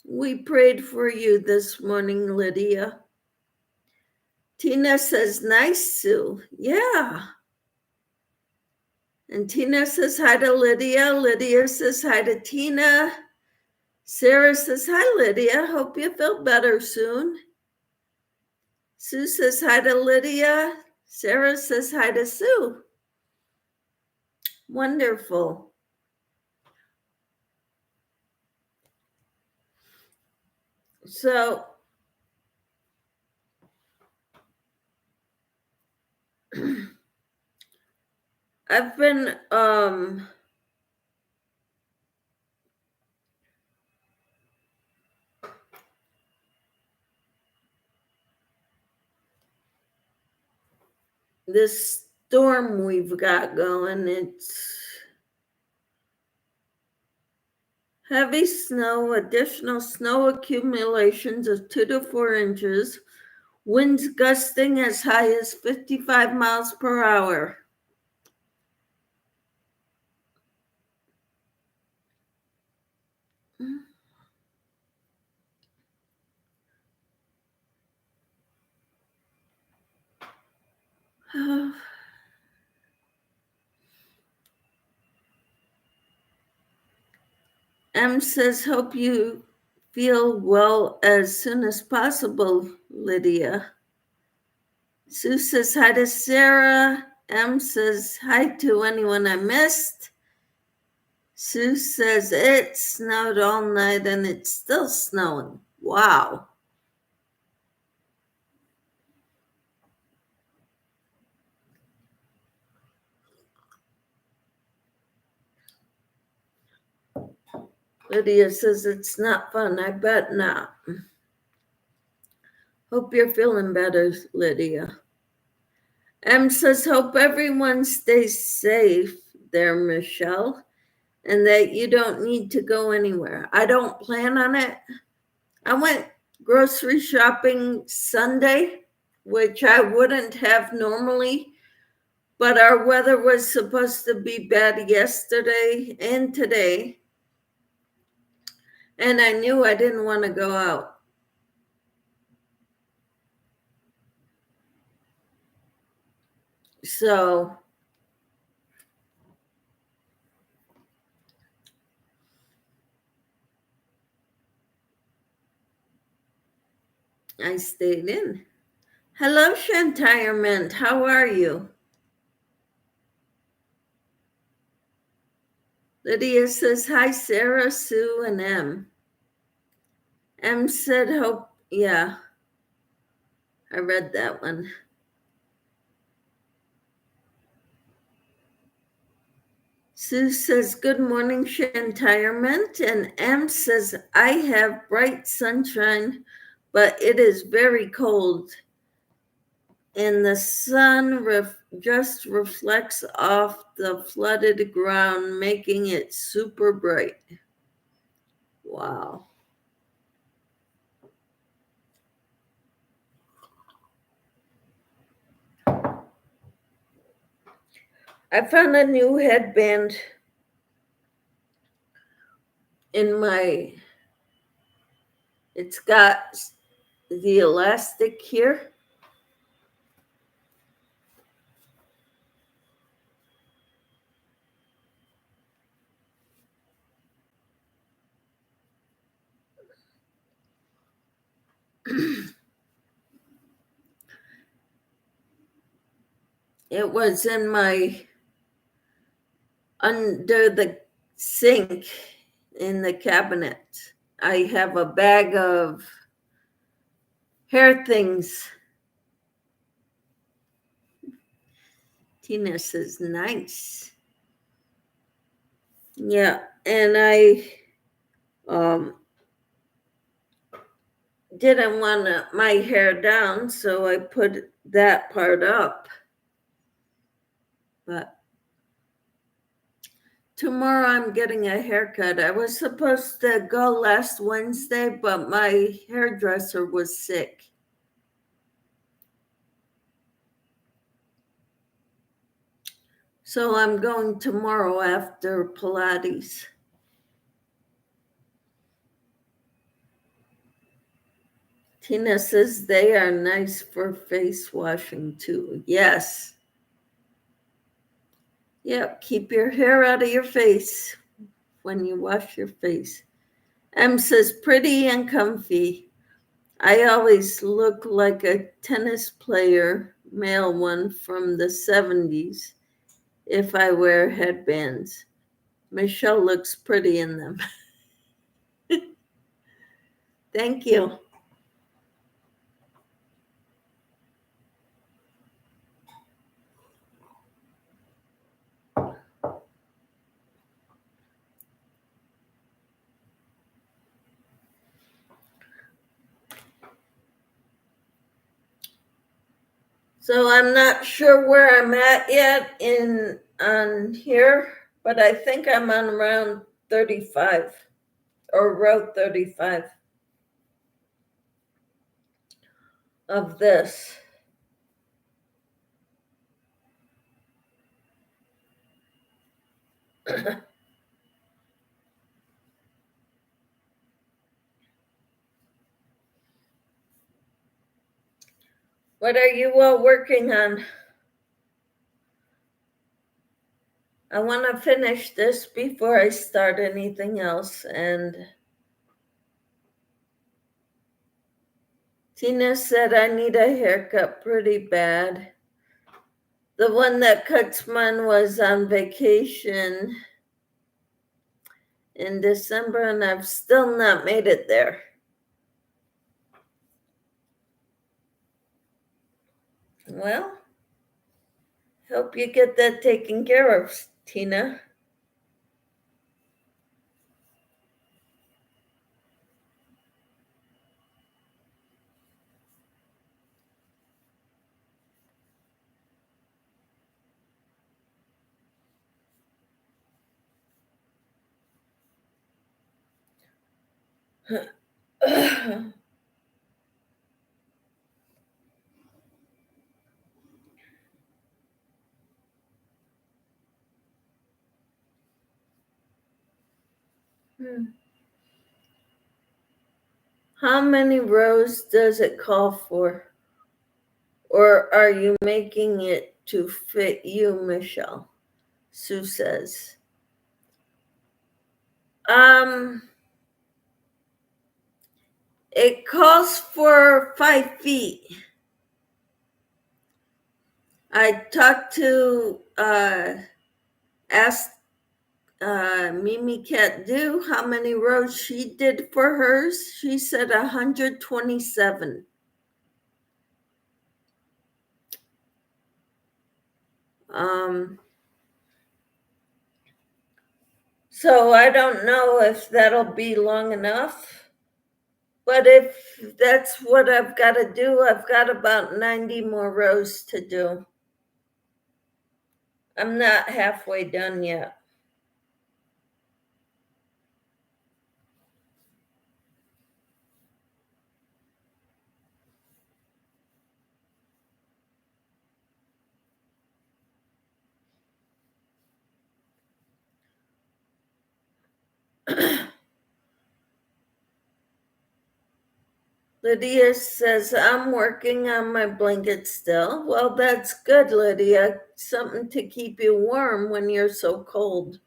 We prayed for you this morning, Lydia. Tina says, nice, Sue. Yeah. And Tina says hi to Lydia. Lydia says hi to Tina. Sarah says, hi, Lydia. Hope you feel better soon. Sue says hi to Lydia. Sarah says hi to Sue. Wonderful. So I've been this storm we've got going, it's heavy snow, additional snow accumulations of 2 to 4 inches, winds gusting as high as 55 miles per hour. M says, hope you feel well as soon as possible, Lydia. Sue says hi to Sarah. M says hi to anyone I missed. Sue says it snowed all night and it's still snowing. Wow. Lydia says it's not fun. I bet not. Hope you're feeling better, Lydia. M says, hope everyone stays safe there, Michelle, and that you don't need to go anywhere. I don't plan on it. I went grocery shopping Sunday, which I wouldn't have normally, but our weather was supposed to be bad yesterday and today, and I knew I didn't want to go out. So I stayed in. Hello, Shantirement. How are you? Lydia says, hi, Sarah, Sue, and M. M said, hope, yeah, I read that one. Sue says, good morning, Shantirement. And M says, I have bright sunshine, but it is very cold. And the sun just reflects off the flooded ground, making it super bright. Wow. I found a new headband in my, it's got the elastic here. It was in my, under the sink in the cabinet. I have a bag of hair things. Tina says, nice. Yeah, and I didn't want my hair down, so I put that part up. But tomorrow I'm getting a haircut. I was supposed to go last Wednesday, but my hairdresser was sick. So I'm going tomorrow after Pilates. Tina says they are nice for face washing too. Yes. Yep, keep your hair out of your face when you wash your face. M says pretty and comfy. I always look like a tennis player, male one from the 70s, if I wear headbands. Michelle looks pretty in them. Thank you. So I'm not sure where I'm at yet on here, but I think I'm on round 35 or row 35 of this. What are you all working on? I want to finish this before I start anything else. And Tina said I need a haircut pretty bad. The one that cuts mine was on vacation in December, and I've still not made it there. Well, hope you get that taken care of, Tina. How many rows does it call for? Or are you making it to fit you, Michelle? Sue says. It calls for 5 feet. I talked to, asked Mimi Cat Do how many rows she did for hers. She said 127. So I don't know if that'll be long enough, but if that's what I've got to do, I've got about 90 more rows to do. I'm not halfway done yet. Lydia says, I'm working on my blanket still. Well, that's good, Lydia. Something to keep you warm when you're so cold.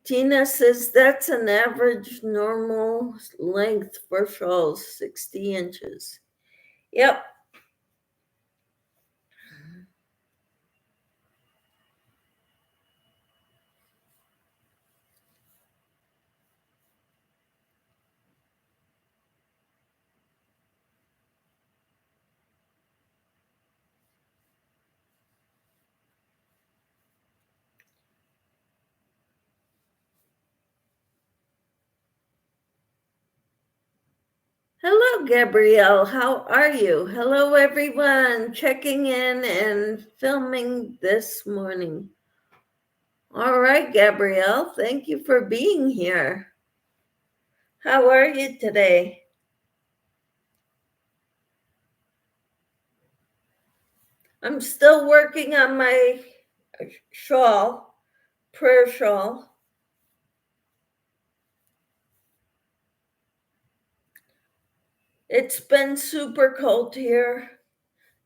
Tina says, that's an average normal length for shawls, 60 inches. Yep. Hello, Gabrielle. How are you? Hello, everyone. Checking in and filming this morning. All right, Gabrielle. Thank you for being here. How are you today? I'm still working on my shawl, prayer shawl. It's been super cold here.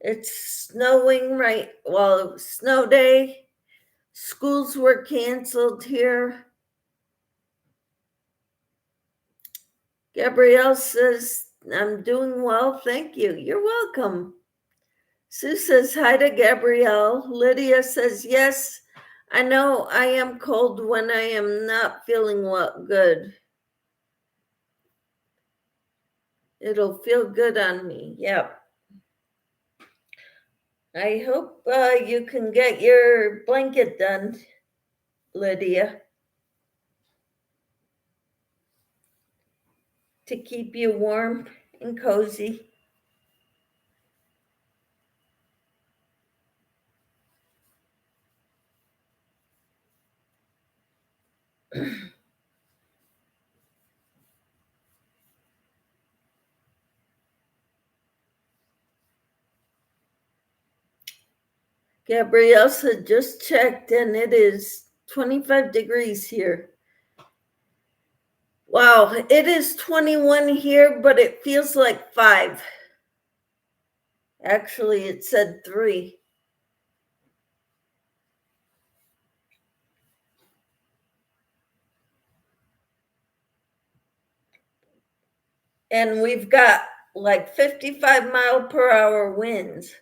It's snowing well, snow day. Schools were canceled here. Gabrielle says, I'm doing well, thank you. You're welcome. Sue says hi to Gabrielle. Lydia says, yes, I know I am cold when I am not feeling good. It'll feel good on me. Yep. I hope you can get your blanket done, Lydia, to keep you warm and cozy. Gabrielle said just checked and it is 25 degrees here. Wow, it is 21 here, but it feels like 5. Actually, it said 3. And we've got like 55-mile-per-hour winds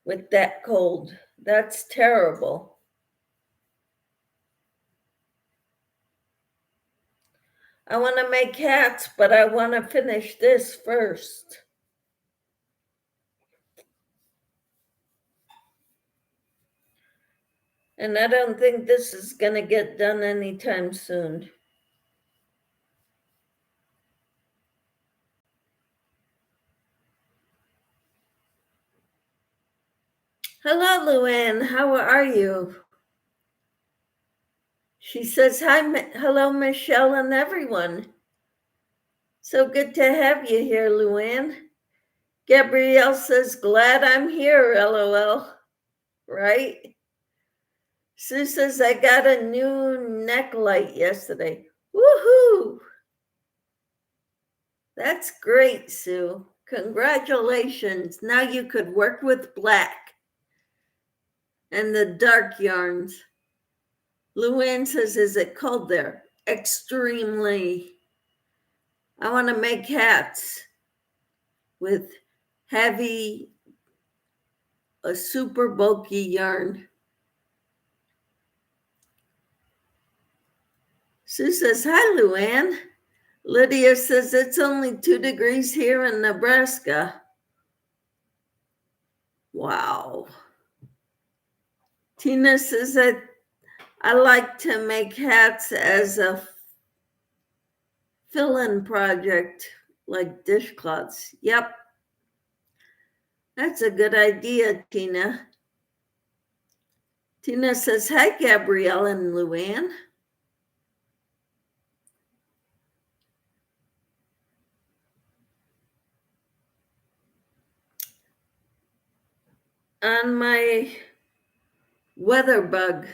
with that cold. That's terrible. I want to make hats, but I want to finish this first. And I don't think this is going to get done anytime soon. Hello, Luann. How are you? She says, hello, Michelle and everyone. So good to have you here, Luann. Gabrielle says, glad I'm here, LOL. Right? Sue says, I got a new neck light yesterday. Woohoo! That's great, Sue. Congratulations. Now you could work with black and the dark yarns. Luann says, is it cold there? Extremely. I want to make hats with heavy, a super bulky yarn. Sue says, hi, Luann. Lydia says, it's only 2 degrees here in Nebraska. Wow. Tina says that I like to make hats as a fill-in project, like dishcloths. Yep. That's a good idea, Tina. Tina says, hi, Gabrielle and Luann. On my weather bug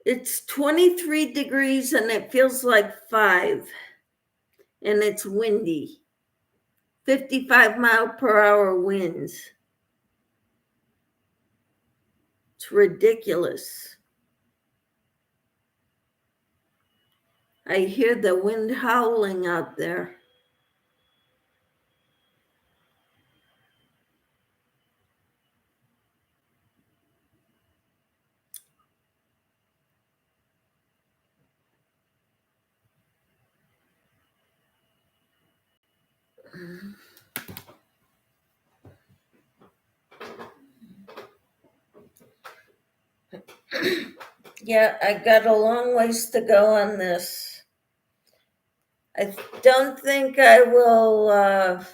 it's 23 degrees and it feels like 5 and it's windy. 55-mile-per-hour winds. It's ridiculous. I hear the wind howling out there. Yeah, I got a long ways to go on this. I don't think I will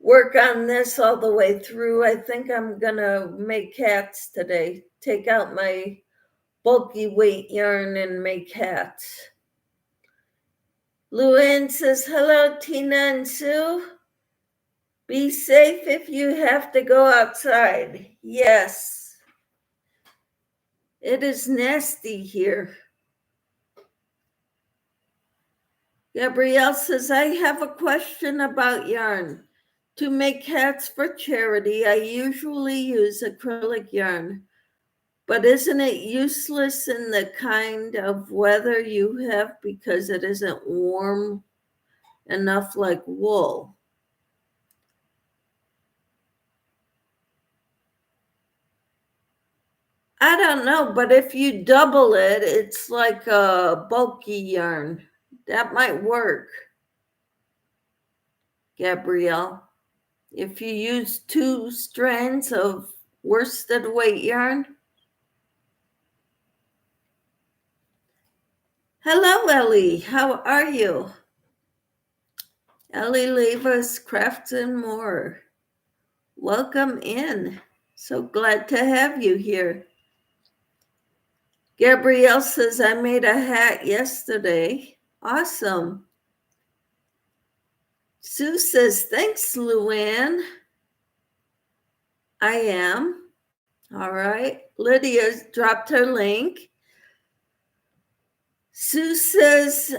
work on this all the way through. I think I'm gonna make hats today. Take out my bulky weight yarn and make hats. Luann says, hello, Tina and Sue. Be safe if you have to go outside. Yes. It is nasty here. Gabrielle says, I have a question about yarn. To make hats for charity, I usually use acrylic yarn. But isn't it useless in the kind of weather you have because it isn't warm enough like wool? I don't know, but if you double it, it's like a bulky yarn. That might work, Gabrielle. If you use 2 strands of worsted weight yarn. Hello, Ellie. How are you? Ellie Levas Crafts and More. Welcome in. So glad to have you here. Gabrielle says, I made a hat yesterday. Awesome. Sue says, thanks, Luann. I am. All right. Lydia dropped her link. Sue says,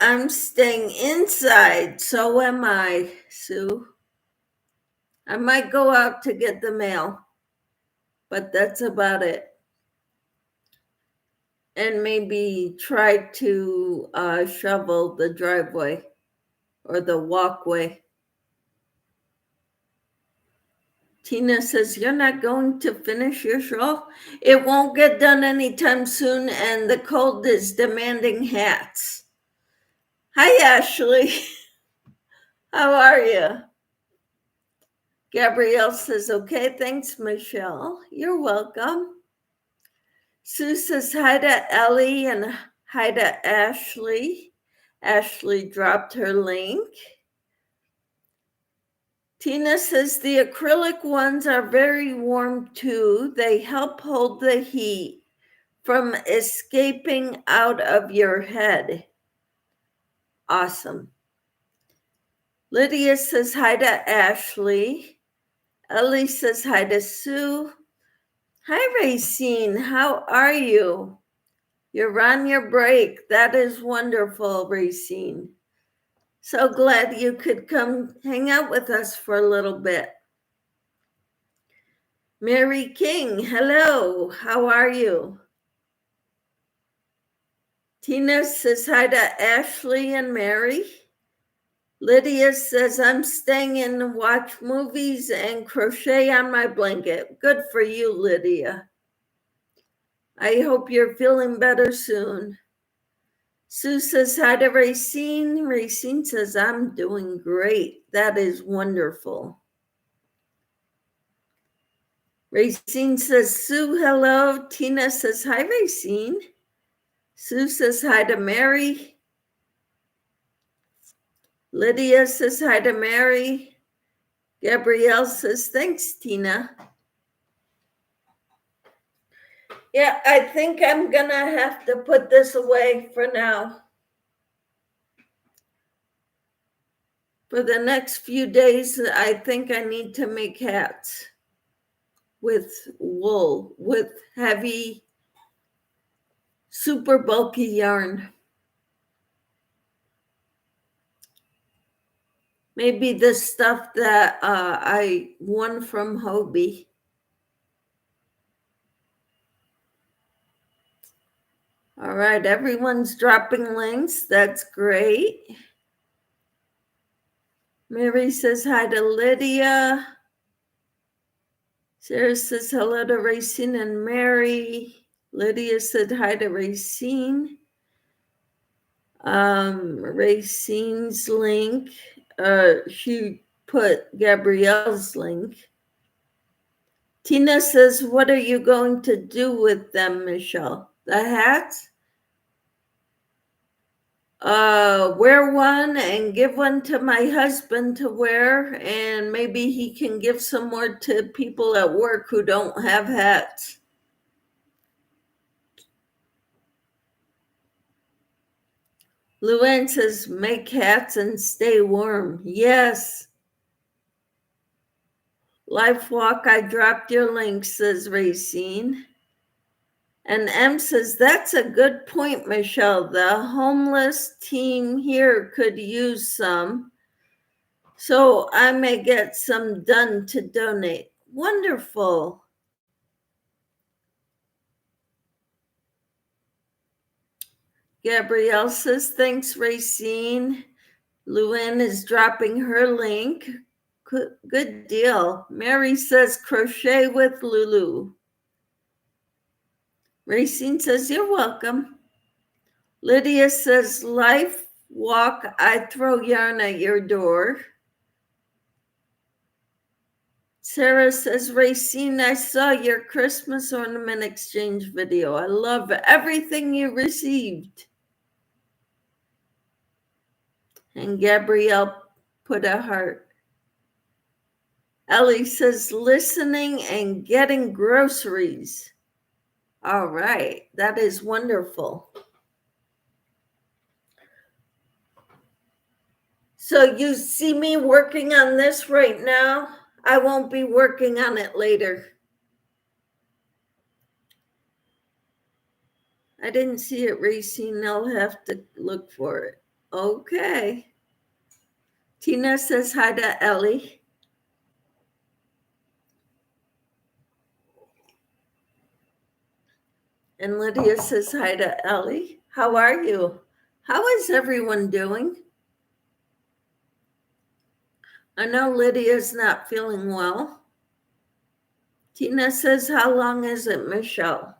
I'm staying inside. So am I, Sue. I might go out to get the mail, but that's about it. And maybe try to shovel the driveway or the walkway. Tina says, you're not going to finish your show? It won't get done anytime soon, and the cold is demanding hats. Hi, Ashley. How are you? Gabrielle says, okay, thanks, Michelle. You're welcome. Sue says, hi to Ellie and hi to Ashley. Ashley dropped her link. Tina says the acrylic ones are very warm too. They help hold the heat from escaping out of your head. Awesome. Lydia says hi to Ashley. Ellie says hi to Sue. Hi, Racine. How are you? You're on your break. That is wonderful, Racine. So glad you could come hang out with us for a little bit. Mary King, hello. How are you? Tina says hi to Ashley and Mary. Lydia says, I'm staying in to watch movies and crochet on my blanket. Good for you, Lydia. I hope you're feeling better soon. Sue says hi to Racine. Racine says, I'm doing great. That is wonderful. Racine says, Sue, hello. Tina says, hi, Racine. Sue says hi to Mary. Lydia says hi to Mary. Gabrielle says, thanks, Tina. Yeah, I think I'm going to have to put this away for now. For the next few days, I think I need to make hats with wool, with heavy, super bulky yarn. Maybe the stuff that I won from Hobie. All right, everyone's dropping links. That's great. Mary says hi to Lydia. Sarah says hello to Racine and Mary. Lydia said hi to Racine. Racine's link. She put Gabrielle's link. Tina says, what are you going to do with them, Michelle? The hats? Wear one and give one to my husband to wear, and maybe he can give some more to people at work who don't have hats. Luann says, make hats and stay warm. Yes. Life Walk, I dropped your link, says Racine. And M says, that's a good point, Michelle. The homeless team here could use some. So I may get some done to donate. Wonderful. Gabrielle says, thanks, Racine. Luann is dropping her link. Good deal. Mary says, crochet with Lulu. Racine says, you're welcome. Lydia says, Life Walk, I throw yarn at your door. Sarah says, Racine, I saw your Christmas ornament exchange video. I love everything you received. And Gabrielle put a heart. Ellie says, listening and getting groceries. All right, that is wonderful. So you see me working on this right now. I won't be working on it later. I didn't see it, Racine. I'll have to look for it. Okay. Tina says hi to Ellie. And Lydia says hi to Ellie. How are you? How is everyone doing? I know Lydia's not feeling well. Tina says, how long is it, Michelle?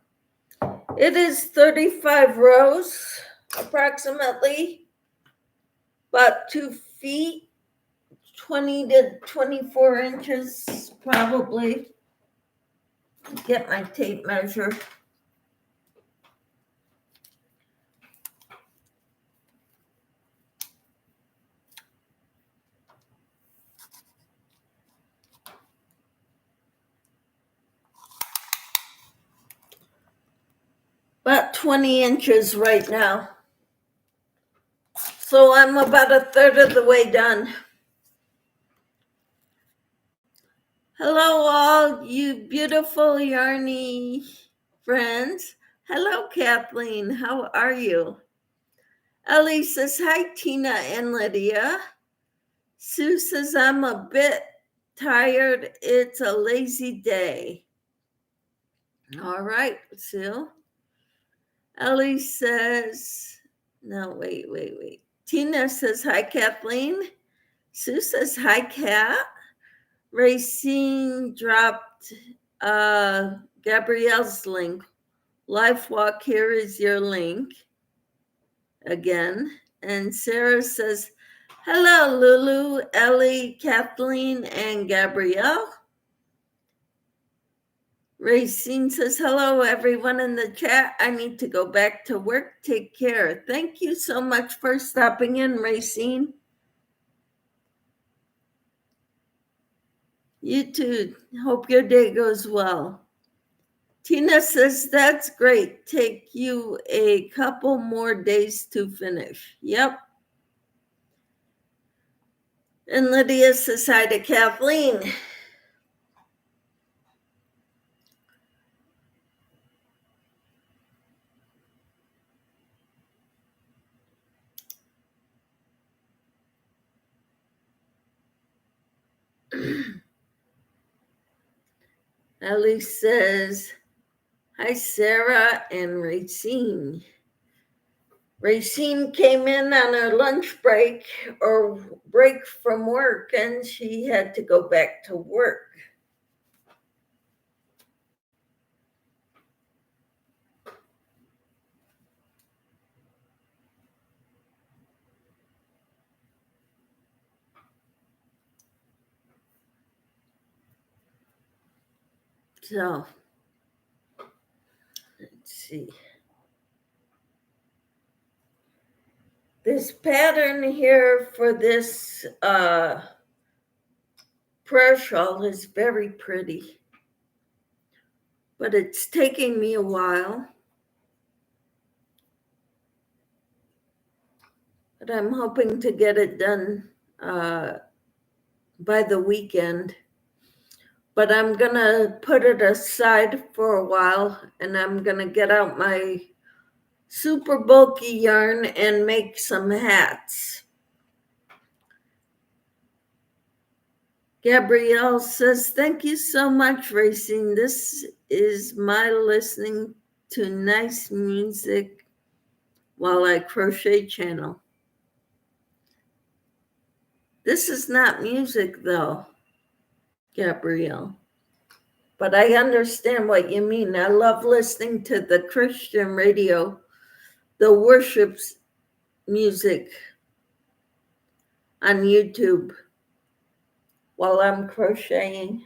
It is 35 rows, approximately, about 2 feet, 20 to 24 inches, probably. Get my tape measure. about 20 inches right now. So I'm about a third of the way done. Hello, all you beautiful yarny friends. Hello, Kathleen. How are you? Ellie says, hi, Tina and Lydia. Sue says, I'm a bit tired. It's a lazy day. All right, Sue. Ellie says, no, wait. Tina says, hi, Kathleen. Sue says, hi, Kat. Racine dropped Gabrielle's link. Life Walk, here is your link again. And Sarah says, hello, Lulu, Ellie, Kathleen, and Gabrielle. Racine says, hello, everyone in the chat. I need to go back to work. Take care. Thank you so much for stopping in, Racine. You too. Hope your day goes well. Tina says, that's great. Take you a couple more days to finish. Yep. And Lydia says, hi to Kathleen. Ellie says, hi, Sarah and Racine. Racine came in on her lunch break or break from work, and she had to go back to work. So, let's see. This pattern here for this prayer shawl is very pretty, but it's taking me a while. But I'm hoping to get it done by the weekend. But I'm gonna put it aside for a while, and I'm gonna get out my super bulky yarn and make some hats. Gabrielle says, thank you so much, Racine. This is my listening to nice music while I crochet channel. This is not music though, Gabrielle. But I understand what you mean. I love listening to the Christian radio, the worship music on YouTube while I'm crocheting.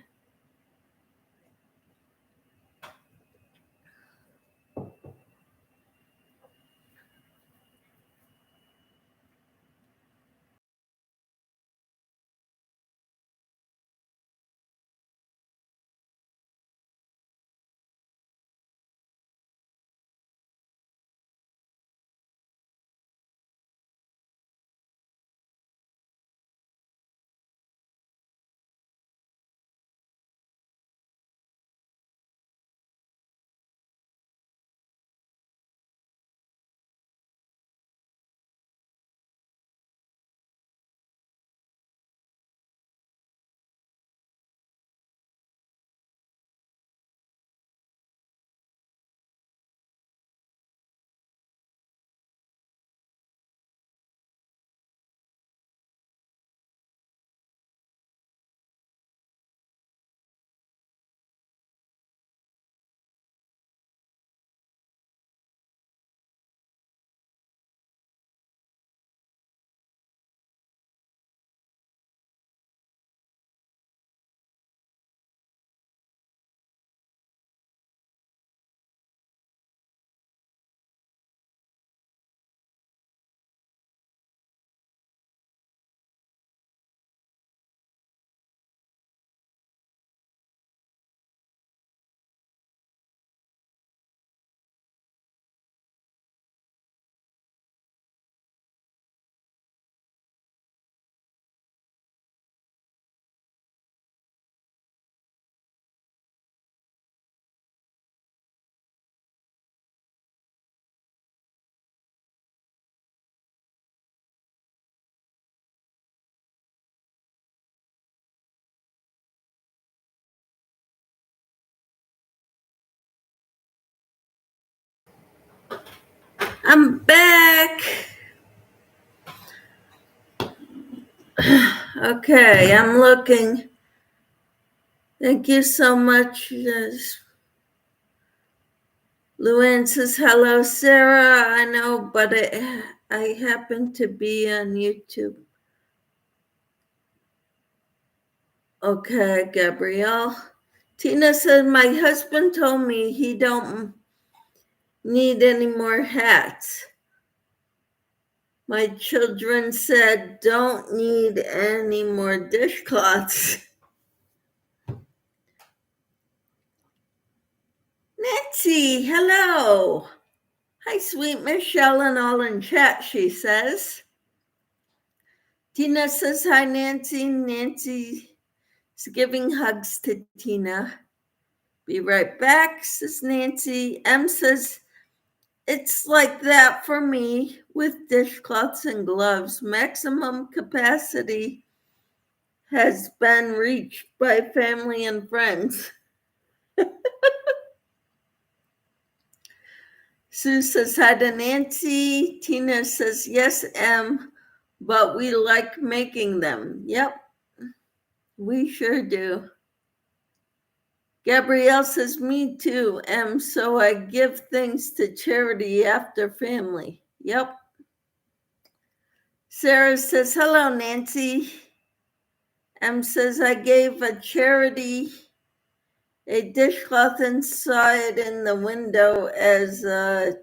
I'm back. Okay, I'm looking. Thank you so much. Luann says, hello, Sarah. I know, but I happen to be on YouTube. Okay, Gabrielle. Tina said, my husband told me he don't need any more hats. My children said, don't need any more dishcloths. Nancy, hello. Hi, sweet Michelle and all in chat, she says. Tina says, hi, Nancy. Nancy's giving hugs to Tina. Be right back, says Nancy. M says, it's like that for me with dishcloths and gloves. Maximum capacity has been reached by family and friends. Sue says hi to Nancy. Tina says, yes, M, but we like making them. Yep, we sure do. Gabrielle says, me too, M, so I give things to charity after family. Yep. Sarah says, hello, Nancy. M says, I gave a charity a dishcloth inside in the window as a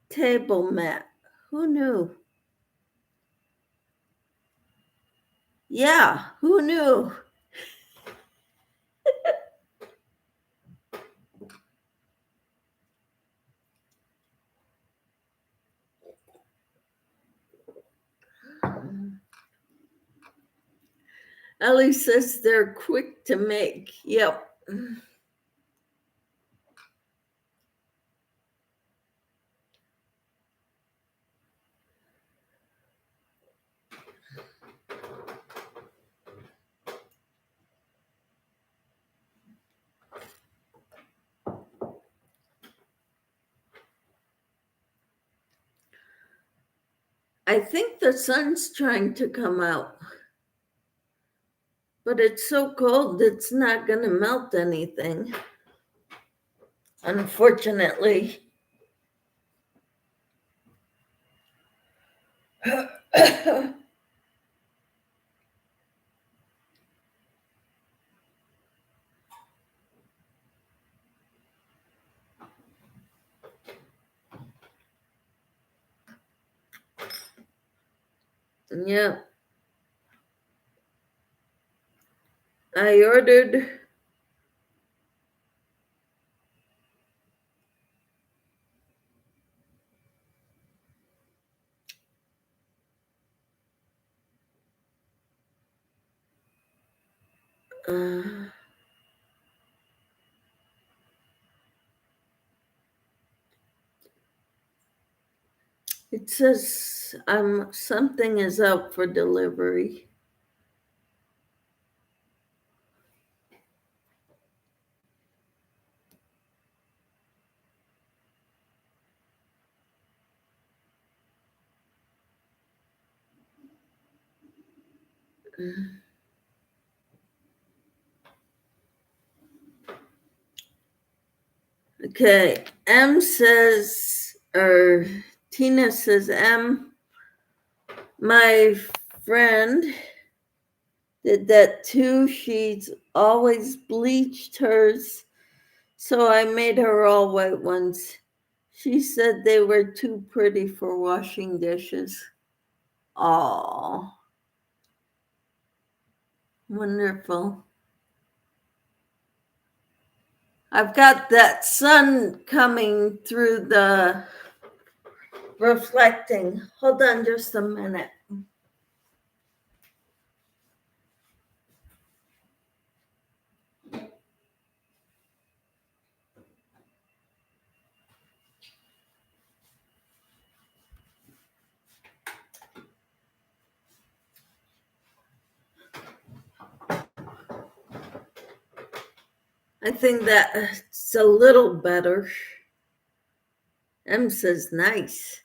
table mat. Who knew? Yeah, who knew? Ellie says they're quick to make. Yep. I think the sun's trying to come out, but it's so cold it's not going to melt anything, unfortunately. Yeah. I ordered it says something is out for delivery. Okay, M says, or Tina says, M, my friend did that too. She's always bleached hers, so I made her all white ones. She said they were too pretty for washing dishes. Oh, wonderful. I've got that sun coming through the reflecting. Hold on just a minute. I think that's a little better. M says nice.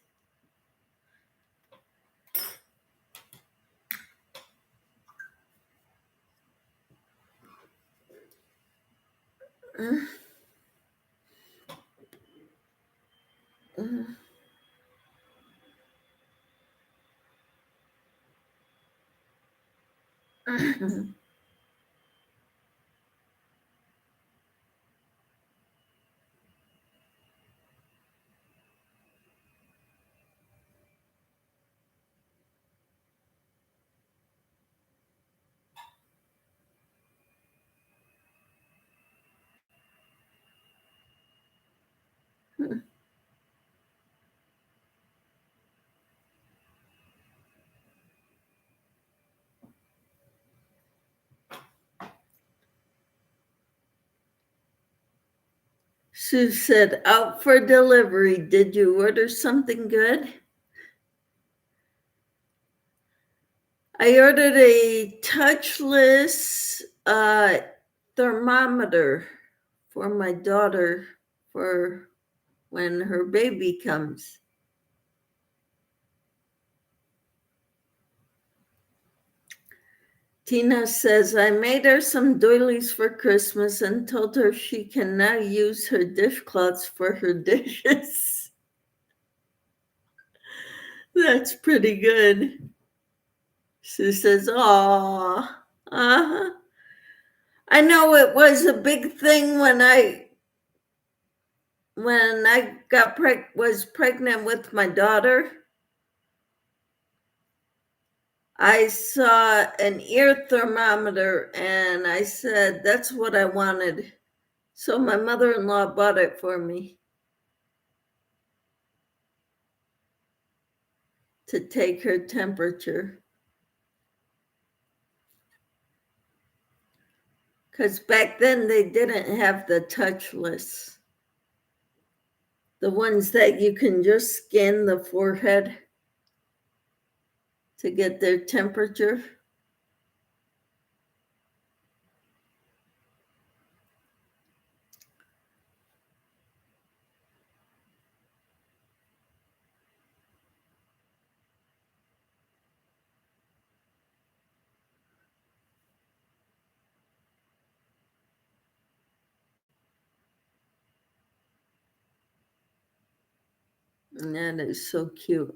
Sue said, out for delivery. Did you order something good? I ordered a touchless thermometer for my daughter for when her baby comes. Tina says, I made her some doilies for Christmas and told her she can now use her dishcloths for her dishes. That's pretty good. Sue says, aw. Uh-huh. I know it was a big thing when I was pregnant with my daughter. I saw an ear thermometer and I said, that's what I wanted. So my mother-in-law bought it for me to take her temperature. Because back then they didn't have the touchless. The ones that you can just scan the forehead to get their temperature. And that is so cute.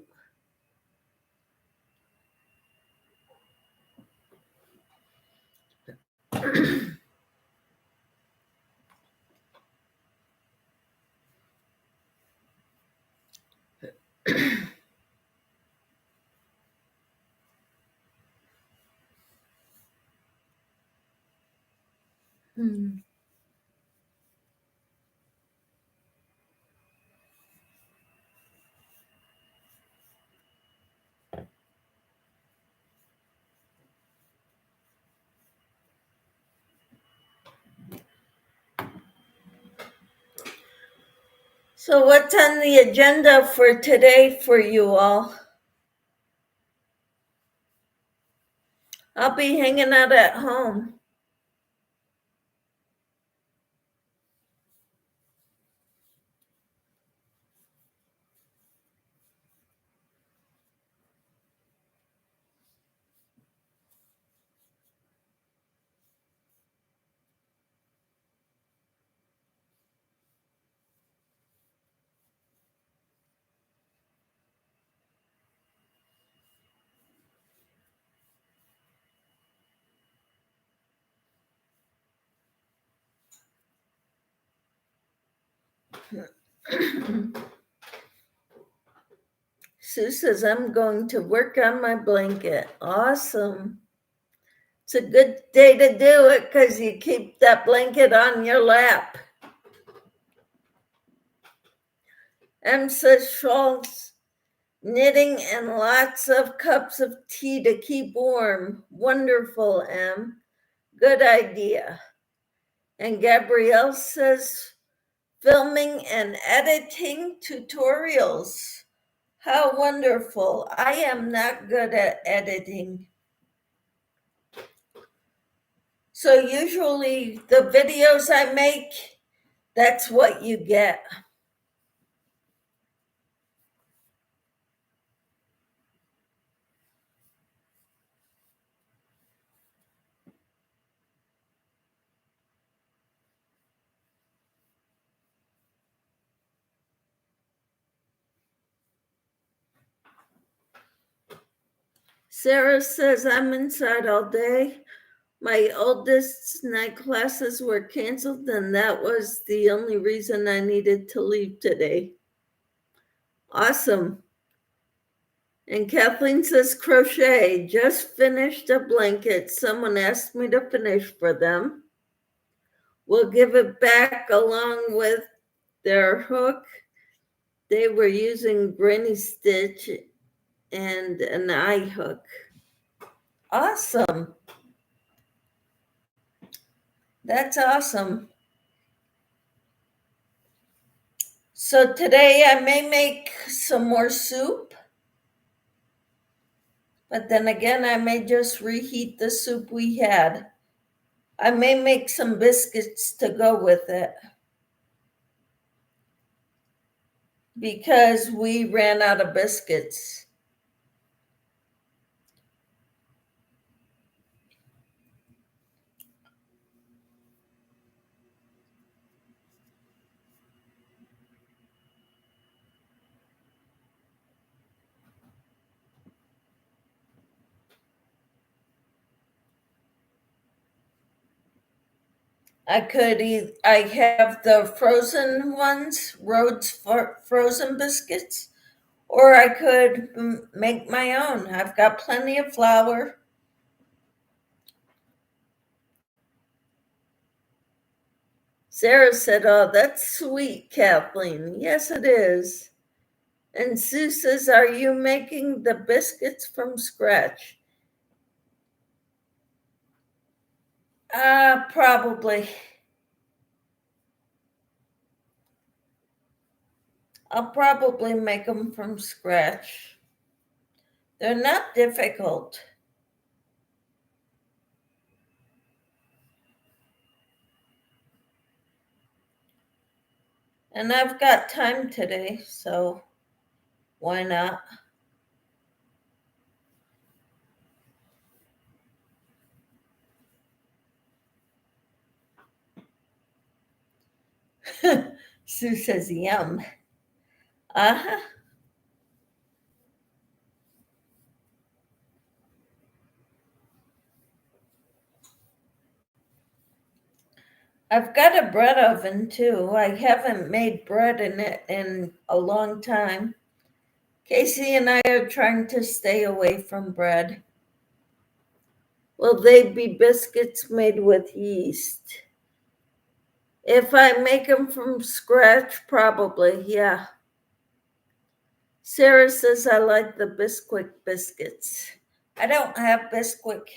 So what's on the agenda for today for you all? I'll be hanging out at home. Sue says, I'm going to work on my blanket. Awesome. It's a good day to do it because you keep that blanket on your lap. M says, shawls, knitting, and lots of cups of tea to keep warm. Wonderful, M. Good idea. And Gabrielle says, filming and editing tutorials. How wonderful. I am not good at editing. So usually the videos I make, that's what you get. Sarah says, I'm inside all day. My oldest's night classes were canceled, and that was the only reason I needed to leave today. Awesome. And Kathleen says, crochet, just finished a blanket. Someone asked me to finish for them. We'll give it back along with their hook. They were using granny stitch and an eye hook. Awesome. That's awesome. So today I may make some more soup, but then again, I may just reheat the soup we had. I may make some biscuits to go with it because we ran out of biscuits. I have the frozen ones, Rhodes frozen biscuits, or I could make my own. I've got plenty of flour. Sarah said, oh, that's sweet, Kathleen. Yes, it is. And Sue says, are you making the biscuits from scratch? Probably. I'll probably make them from scratch. They're not difficult. And I've got time today, so why not? Sue says, yum. Uh-huh. I've got a bread oven too. I haven't made bread in it in a long time. Casey and I are trying to stay away from bread. Will they be biscuits made with yeast? If I make them from scratch, probably, yeah. Sarah says I like the Bisquick biscuits. I don't have Bisquick.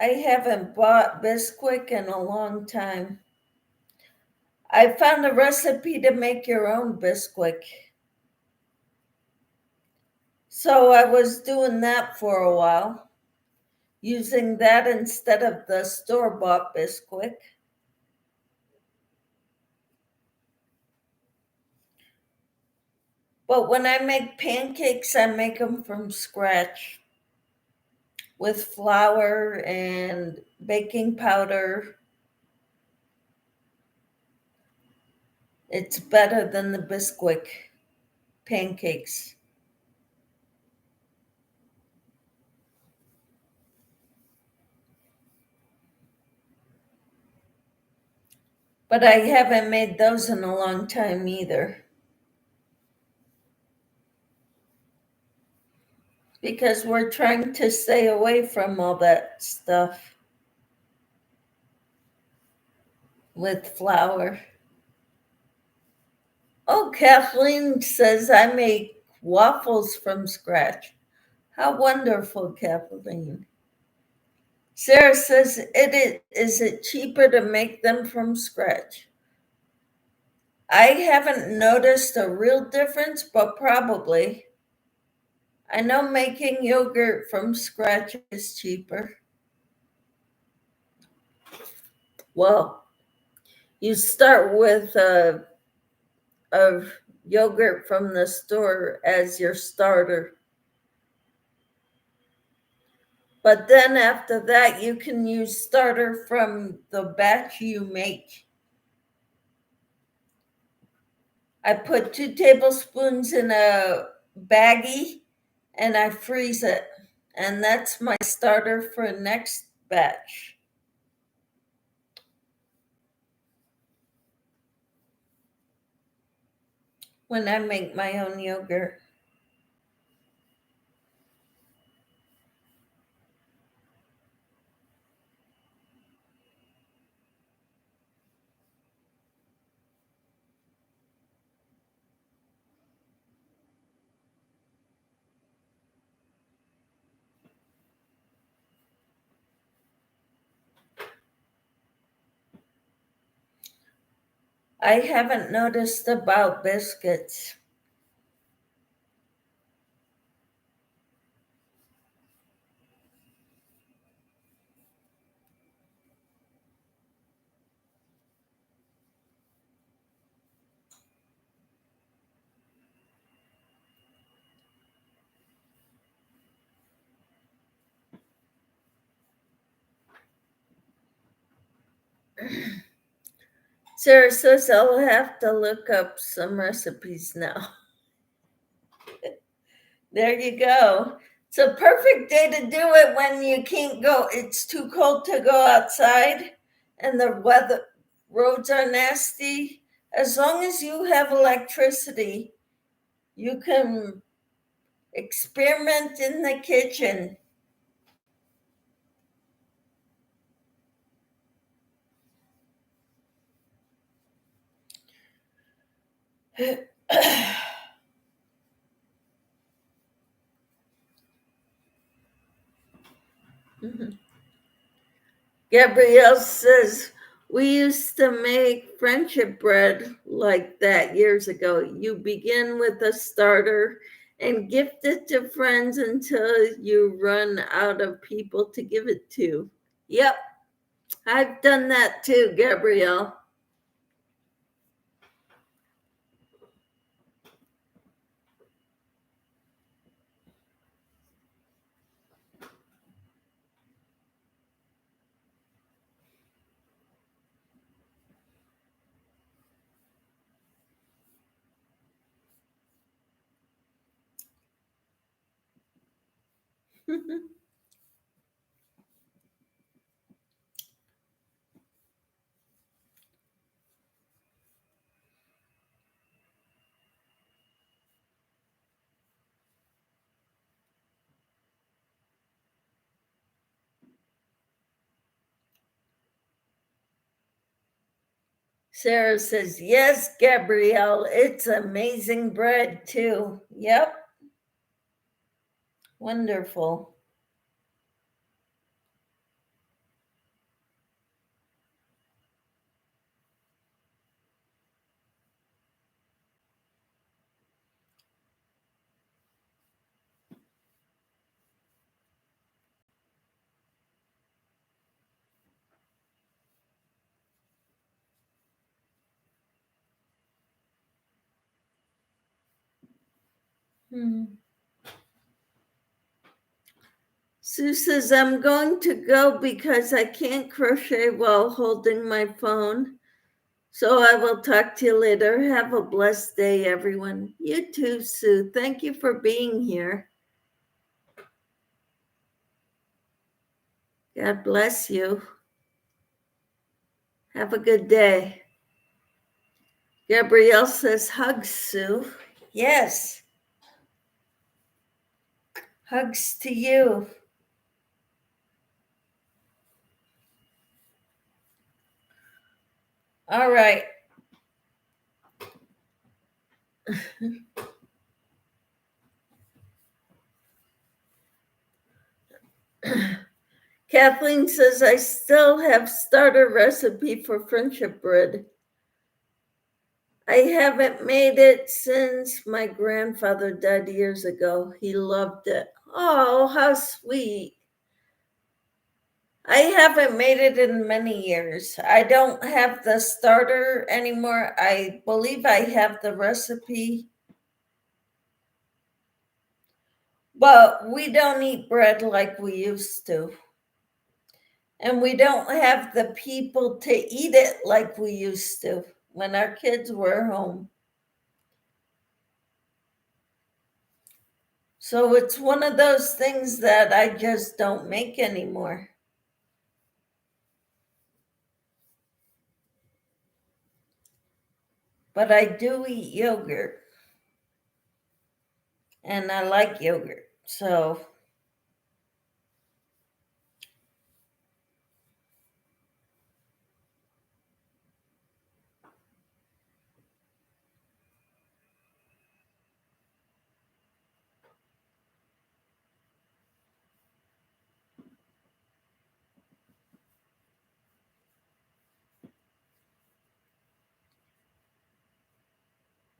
I haven't bought Bisquick in a long time. I found a recipe to make your own Bisquick. So I was doing that for a while, using that instead of the store-bought Bisquick. But when I make pancakes, I make them from scratch with flour and baking powder. It's better than the Bisquick pancakes. But I haven't made those in a long time either. Because we're trying to stay away from all that stuff with flour. Oh, Kathleen says I make waffles from scratch. How wonderful, Kathleen. Sarah says, is it cheaper to make them from scratch? I haven't noticed a real difference, but probably. I know making yogurt from scratch is cheaper. Well, you start with a yogurt from the store as your starter. But then after that, you can use starter from the batch you make. I put 2 tablespoons in a baggie and I freeze it. And that's my starter for next batch. When I make my own yogurt. I haven't noticed about biscuits. Sarah says I'll have to look up some recipes now. There you go. It's a perfect day to do it when you can't go. It's too cold to go outside and the roads are nasty. As long as you have electricity, you can experiment in the kitchen. Gabrielle says, we used to make friendship bread like that years ago. You begin with a starter and gift it to friends until you run out of people to give it to. Yep, I've done that too, Gabrielle. Sarah says, yes, Gabrielle, it's amazing bread too. Yep, wonderful. Sue says, I'm going to go because I can't crochet while holding my phone. So I will talk to you later. Have a blessed day, everyone. You too, Sue. Thank you for being here. God bless you. Have a good day. Gabrielle says, hugs, Sue. Yes. Hugs to you. All right. Kathleen says, I still have starter recipe for friendship bread. I haven't made it since my grandfather died years ago. He loved it. Oh, how sweet. I haven't made it in many years. I don't have the starter anymore. I believe I have the recipe. But we don't eat bread like we used to. And we don't have the people to eat it like we used to when our kids were home. So it's one of those things that I just don't make anymore. But I do eat yogurt. And I like yogurt. So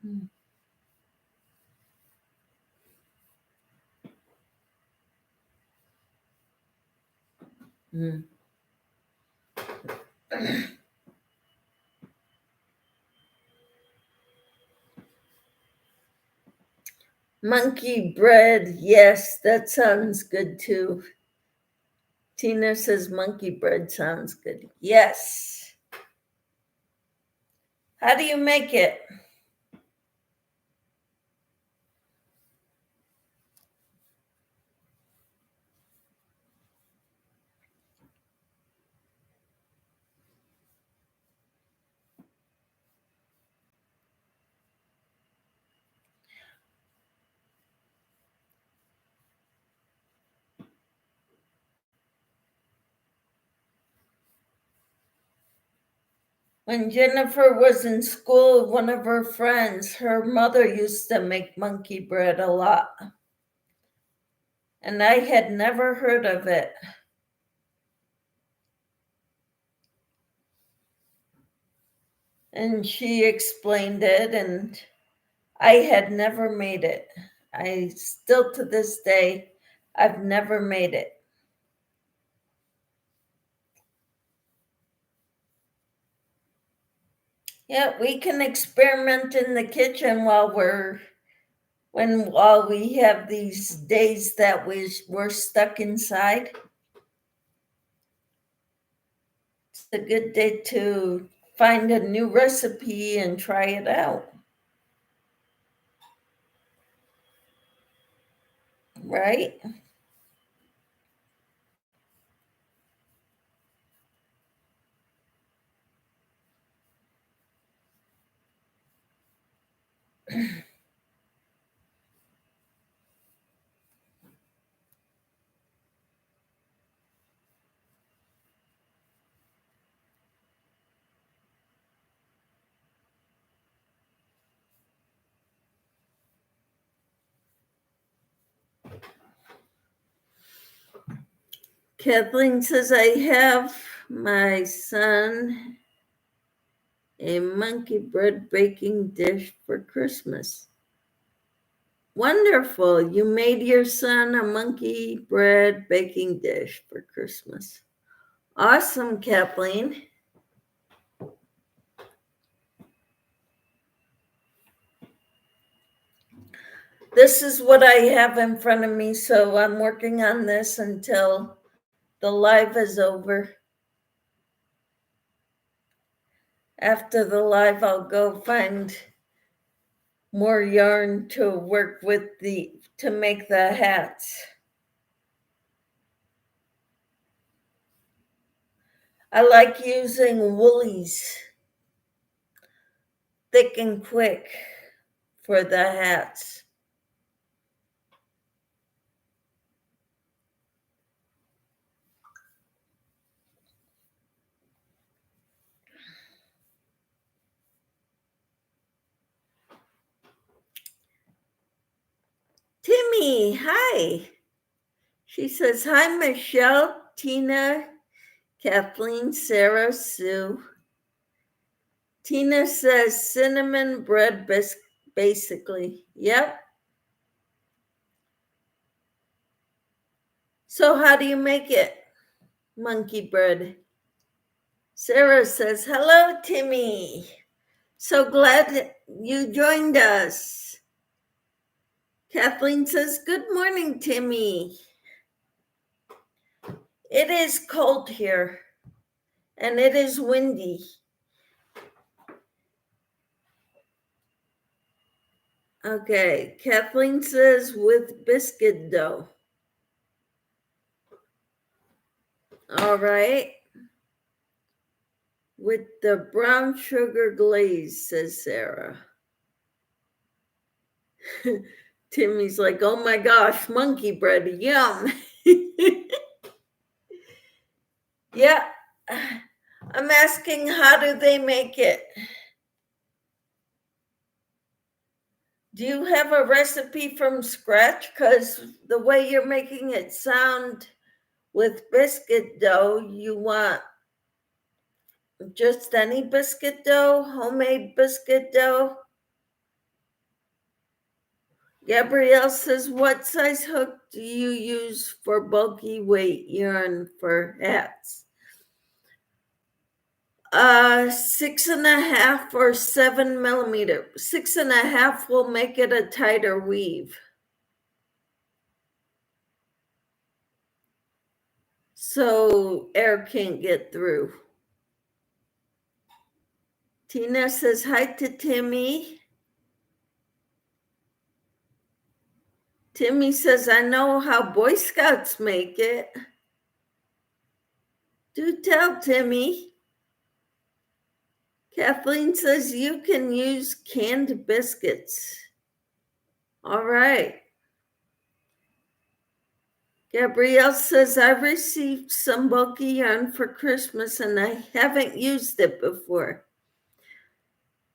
mm. Monkey bread, yes, that sounds good too. Tina says monkey bread sounds good. Yes. How do you make it? When Jennifer was in school, one of her friends, her mother used to make monkey bread a lot. And I had never heard of it. And she explained it, and I had never made it. I still to this day, I've never made it. Yeah, we can experiment in the kitchen while we have these days that we're stuck inside. It's a good day to find a new recipe and try it out. Right? Kathleen says, I have my son a monkey bread baking dish for Christmas. Wonderful. You made your son a monkey bread baking dish for Christmas. Awesome, Kathleen. This is what I have in front of me, so I'm working on this until the live is over. After the live, I'll go find more yarn to work with to make the hats. I like using woolies, thick and quick, for the hats. Timmy, hi. She says, hi, Michelle, Tina, Kathleen, Sarah, Sue. Tina says cinnamon bread basically. Yep. So how do you make it? Monkey bread. Sarah says, hello, Timmy. So glad you joined us. Kathleen says, good morning, Timmy. It is cold here and it is windy. Okay, Kathleen says with biscuit dough. All right. With the brown sugar glaze, says Sarah. Timmy's like, oh my gosh, monkey bread, yum. Yeah, I'm asking, how do they make it? Do you have a recipe from scratch? Because the way you're making it sound with biscuit dough, you want just any biscuit dough, homemade biscuit dough? Gabrielle says, what size hook do you use for bulky weight yarn for hats? 6.5 or 7 millimeter. 6.5 will make it a tighter weave. So air can't get through. Tina says hi to Timmy. Timmy says, I know how Boy Scouts make it. Do tell, Timmy. Kathleen says you can use canned biscuits. All right. Gabrielle says, I received some bulky yarn for Christmas and I haven't used it before.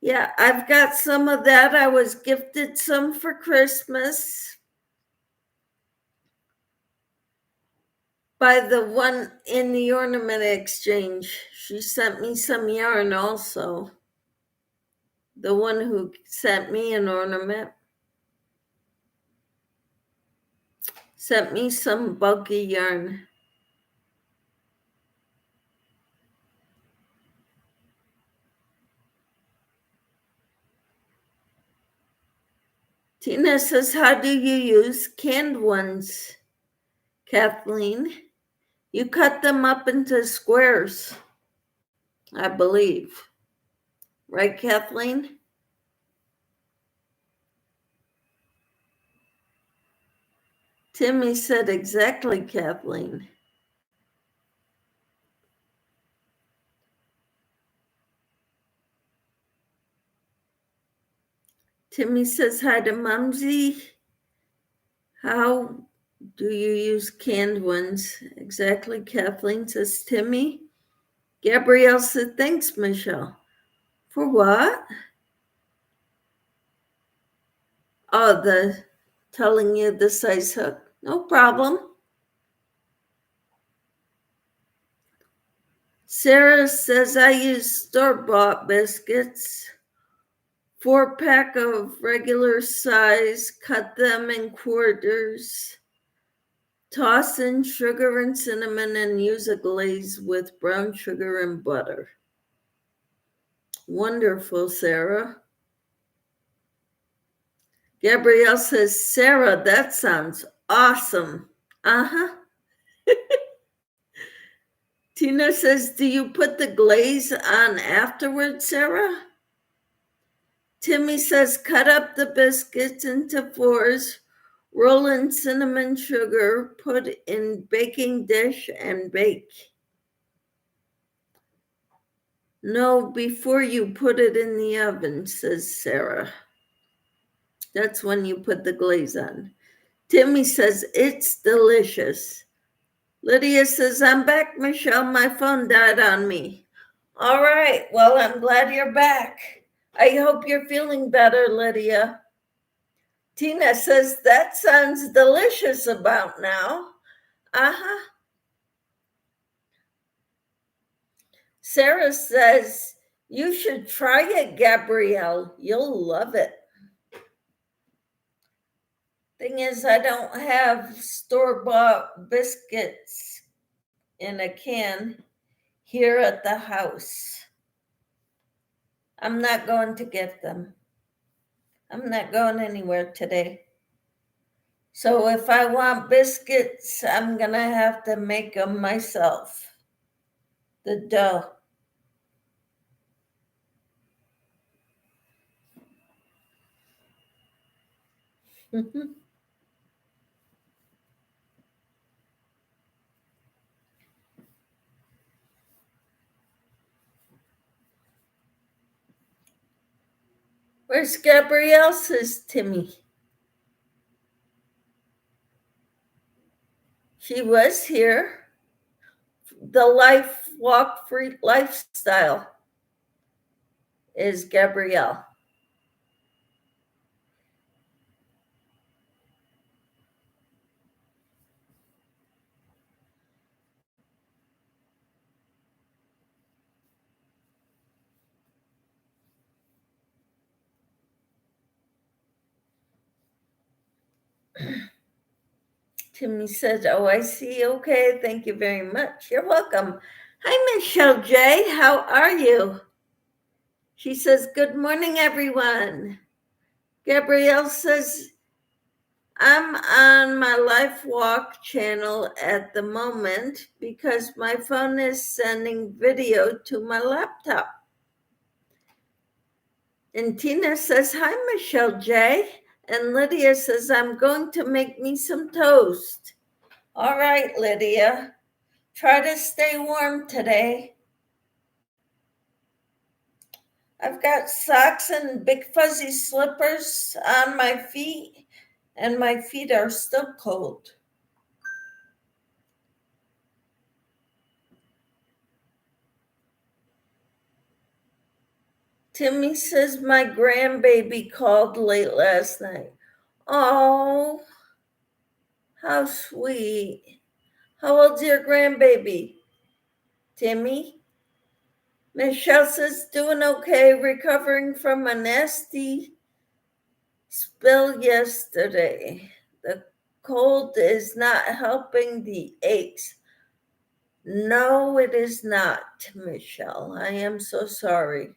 Yeah, I've got some of that. I was gifted some for Christmas by the one in the ornament exchange. She sent me some yarn also. The one who sent me an ornament sent me some bulky yarn. Tina says, how do you use canned ones, Kathleen? You cut them up into squares, I believe. Right, Kathleen? Timmy said exactly, Kathleen. Timmy says hi to Mumsy. How do you use canned ones? Exactly, Kathleen says Timmy. Gabrielle said, thanks, Michelle. For what? Oh, the telling you the size hook. No problem. Sarah says I use store-bought biscuits. 4-pack of regular size, cut them in quarters. Toss in sugar and cinnamon and use a glaze with brown sugar and butter. Wonderful, Sarah. Gabrielle says, Sarah, that sounds awesome. Uh-huh. Tina says, do you put the glaze on afterwards, Sarah? Timmy says, cut up the biscuits into fours, roll in cinnamon sugar, put in baking dish, and bake. No, before you put it in the oven, says Sarah. That's when you put the glaze on. Timmy says, it's delicious. Lydia says, I'm back, Michelle. My phone died on me. All right. Well, I'm glad you're back. I hope you're feeling better, Lydia. Tina says, that sounds delicious about now. Uh-huh. Sarah says, you should try it, Gabrielle. You'll love it. Thing is, I don't have store-bought biscuits in a can here at the house. I'm not going to get them. I'm not going anywhere today. So if I want biscuits, I'm going to have to make them myself. The dough. Mhm. Where's Gabrielle? Says Timmy. She was here. The life walk free lifestyle is Gabrielle. Timmy says, "Oh, I see. Okay, thank you very much. You're welcome." Hi, Michelle J. How are you? She says, "Good morning, everyone." Gabrielle says, "I'm on my Life Walk channel at the moment because my phone is sending video to my laptop." And Tina says, "Hi, Michelle J." And Lydia says, "I'm going to make me some toast." All right, Lydia. Try to stay warm today. I've got socks and big fuzzy slippers on my feet, and my feet are still cold. Timmy says my grandbaby called late last night. Oh, how sweet. How old's your grandbaby, Timmy? Michelle says doing okay, recovering from a nasty spill yesterday. The cold is not helping the aches. No, it is not, Michelle. I am so sorry.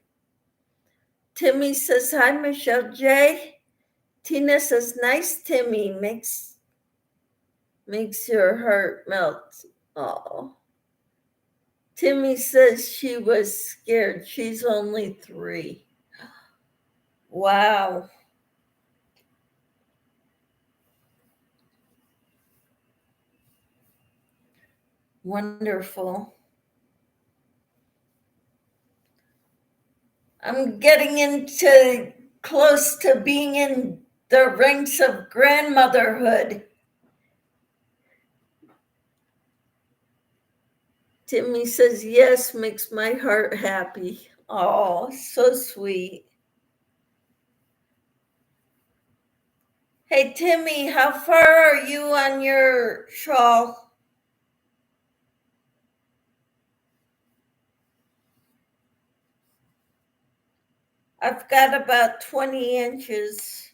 Timmy says, "Hi, Michelle J." Tina says, "Nice, Timmy. Makes your heart melt." Oh. Timmy says she was scared. She's only 3. Wow. Wonderful. I'm getting into close to being in the ranks of grandmotherhood. Timmy says, "Yes, makes my heart happy." Oh, so sweet. Hey, Timmy, how far are you on your shawl? I've got about 20 inches.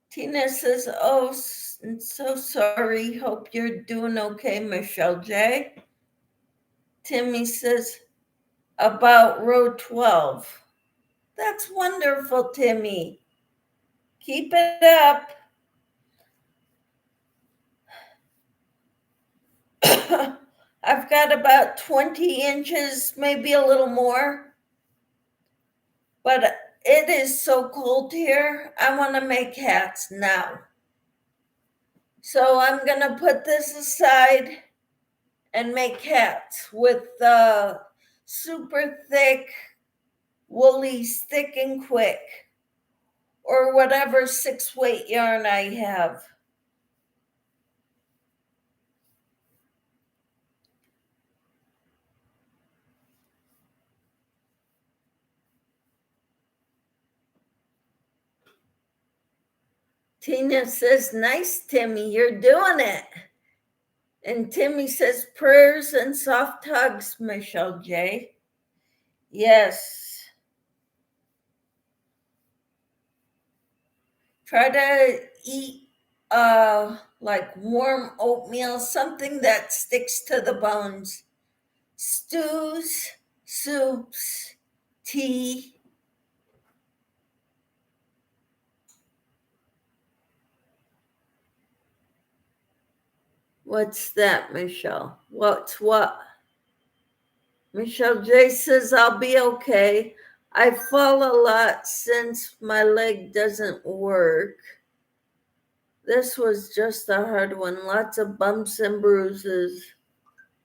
Tina says, "Oh, so sorry. Hope you're doing okay, Michelle J." Timmy says, "About row 12. That's wonderful, Timmy. Keep it up." I've got about 20 inches, maybe a little more. But it is so cold here. I want to make hats now. So I'm going to put this aside and make hats with super thick, woolly, stick and quick, or whatever 6-weight yarn I have. Tina says, "Nice, Timmy, you're doing it." And Timmy says, "Prayers and soft hugs, Michelle J." Yes. Try to eat like warm oatmeal, something that sticks to the bones. Stews, soups, tea. What's that, Michelle? What's what? Michelle J says, I'll be okay. I fall a lot since my leg doesn't work. This was just a hard one. Lots of bumps and bruises.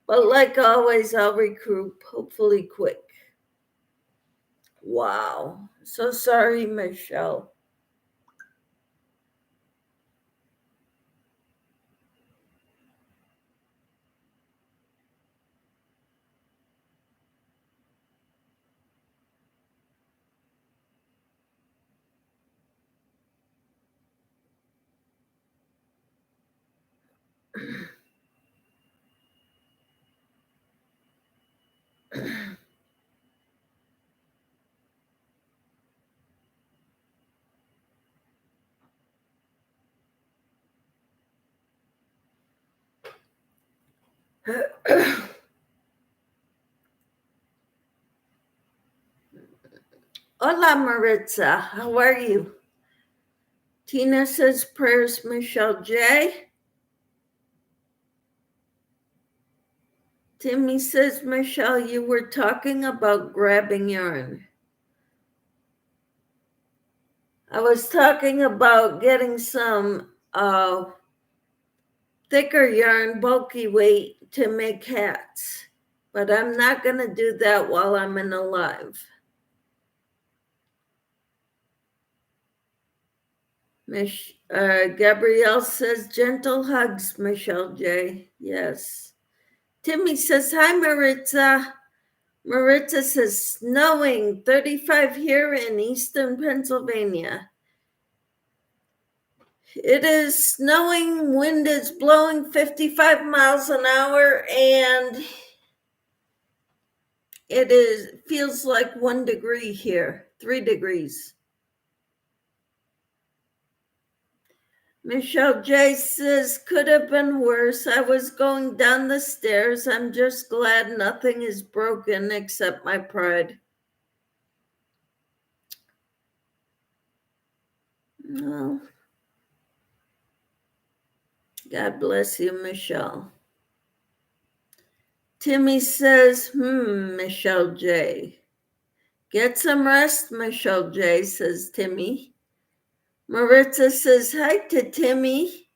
But like always, I'll recoup, hopefully quick. Wow. So sorry, Michelle. Hola, Maritza. How are you? Tina says prayers, Michelle J. Timmy says, Michelle, you were talking about grabbing yarn. I was talking about getting some thicker yarn, bulky weight to make hats, but I'm not going to do that while I'm in a live. Gabrielle says, gentle hugs, Michelle J. Yes. Timmy says, hi, Maritza. Maritza says, snowing, 35 here in eastern Pennsylvania. It is snowing, wind is blowing 55 miles an hour, and feels like 1 degree here, 3 degrees. Michelle J says, could have been worse. I was going down the stairs. I'm just glad nothing is broken except my pride. Well, God bless you, Michelle. Timmy says, Michelle J. Get some rest, Michelle J, says Timmy. Maritza says, hi to Timmy.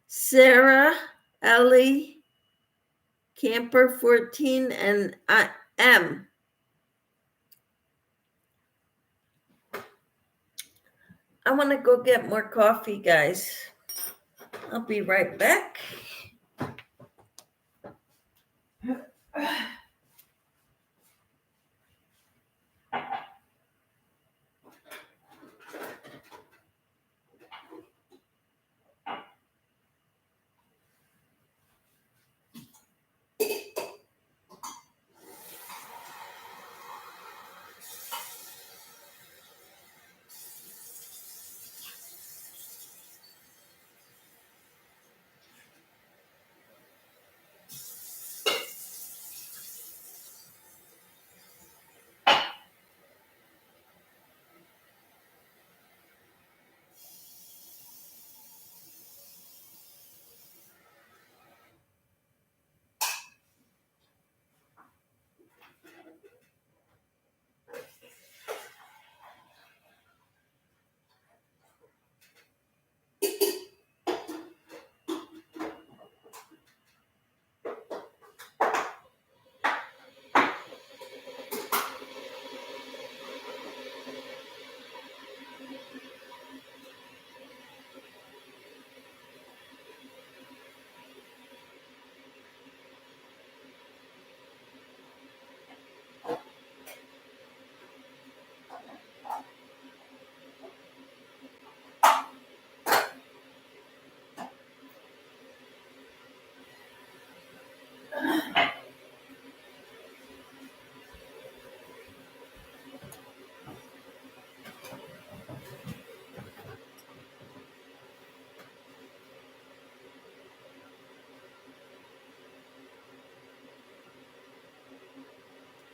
Sarah, Ellie, Camper 14, and M. I want to go get more coffee, guys. I'll be right back.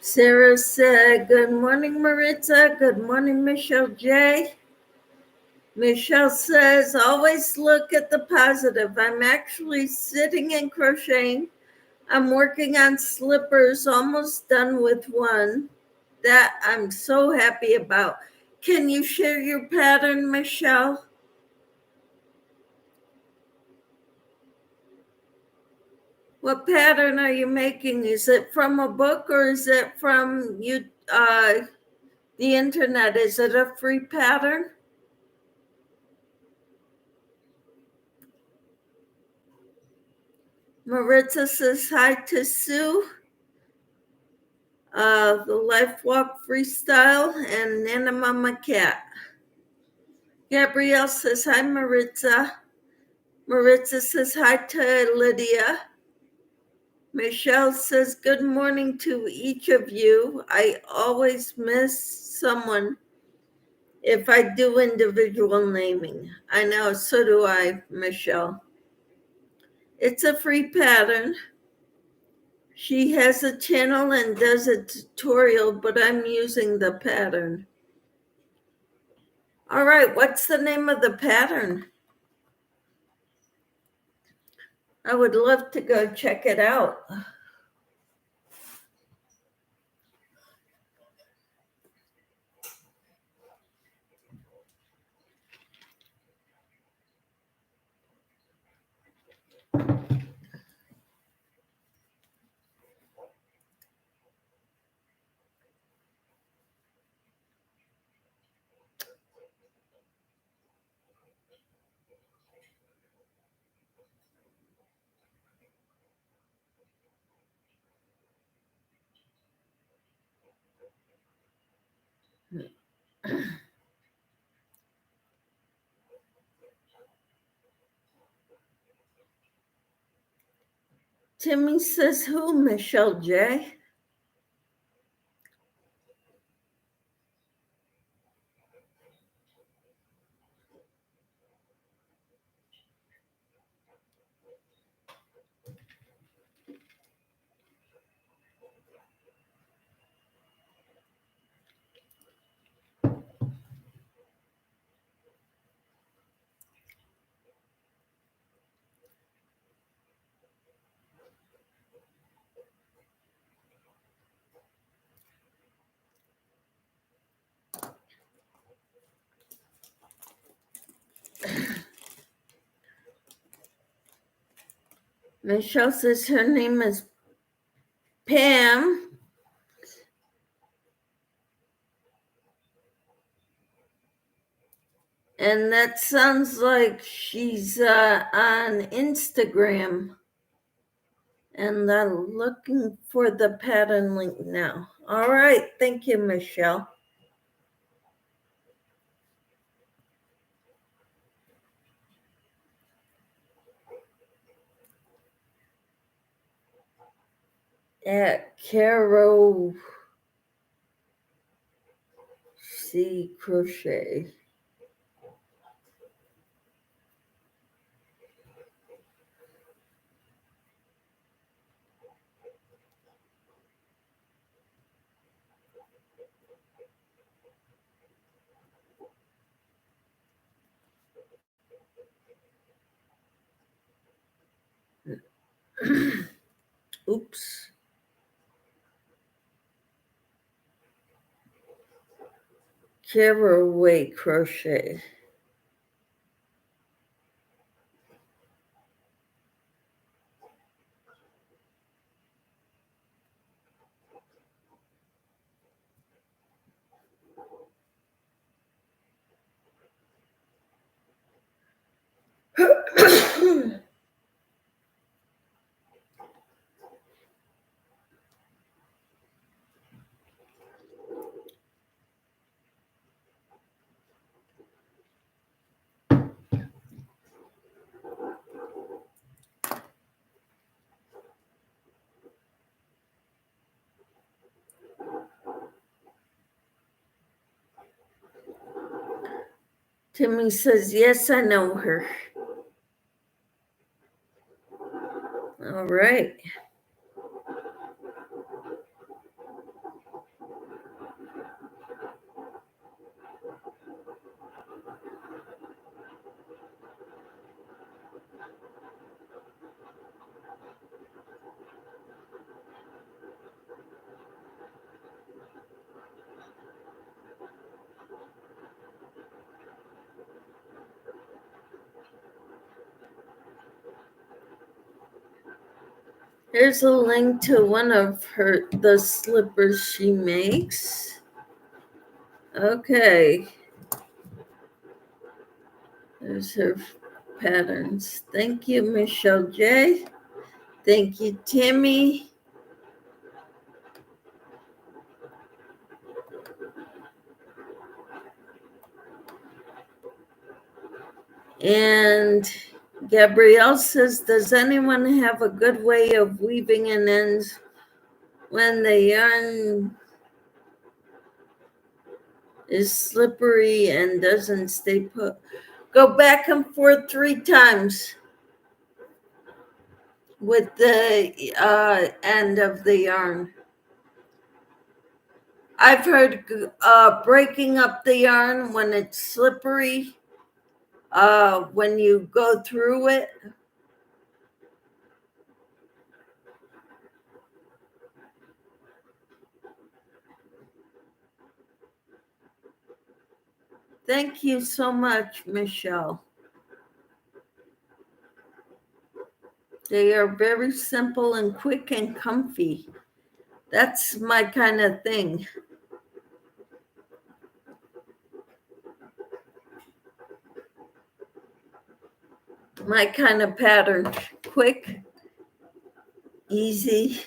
Sarah said, good morning, Maritza. Good morning, Michelle J. Michelle says, always look at the positive. I'm actually sitting and crocheting I'm working on slippers, almost done with one. That I'm so happy about. Can you share your pattern, Michelle? What pattern are you making? Is it from a book or is it from the internet? Is it a free pattern? Maritza says hi to Sue. The Life Walk Freestyle and Nana Mama Cat. Gabrielle says hi, Maritza. Maritza says hi to Lydia. Michelle says good morning to each of you. I always miss someone if I do individual naming. I know, so do I, Michelle. It's a free pattern. She has a channel and does a tutorial, but I'm using the pattern. All right, what's the name of the pattern? I would love to go check it out. Timmy says who, Michelle J? Michelle says her name is Pam. And that sounds like she's on Instagram. And I'm looking for the pattern link now. All right. Thank you, Michelle. At Caro C Crochet. Oops. Caraway Crochet. Timmy says, yes, I know her. All right. Here's a link to one of the slippers she makes. Okay. There's her patterns. Thank you, Michelle J. Thank you, Timmy. And Gabrielle says, does anyone have a good way of weaving in ends when the yarn is slippery and doesn't stay put? Go back and forth 3 times with the end of the yarn. I've heard breaking up the yarn when it's slippery, when you go through it. Thank you so much, Michelle. They are very simple and quick and comfy. That's my kind of thing. My kind of pattern. Quick, easy,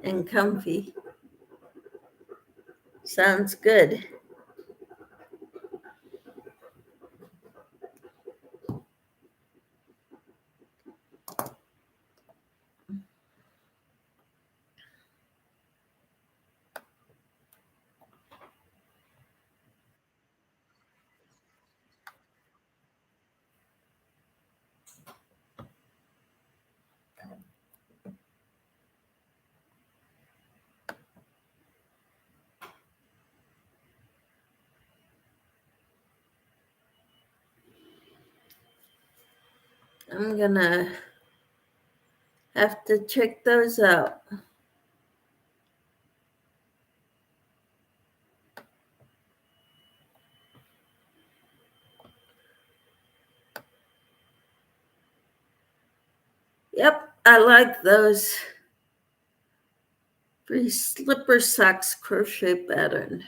and comfy. Sounds good. I'm gonna have to check those out. Yep, I like those. Free slipper socks crochet pattern.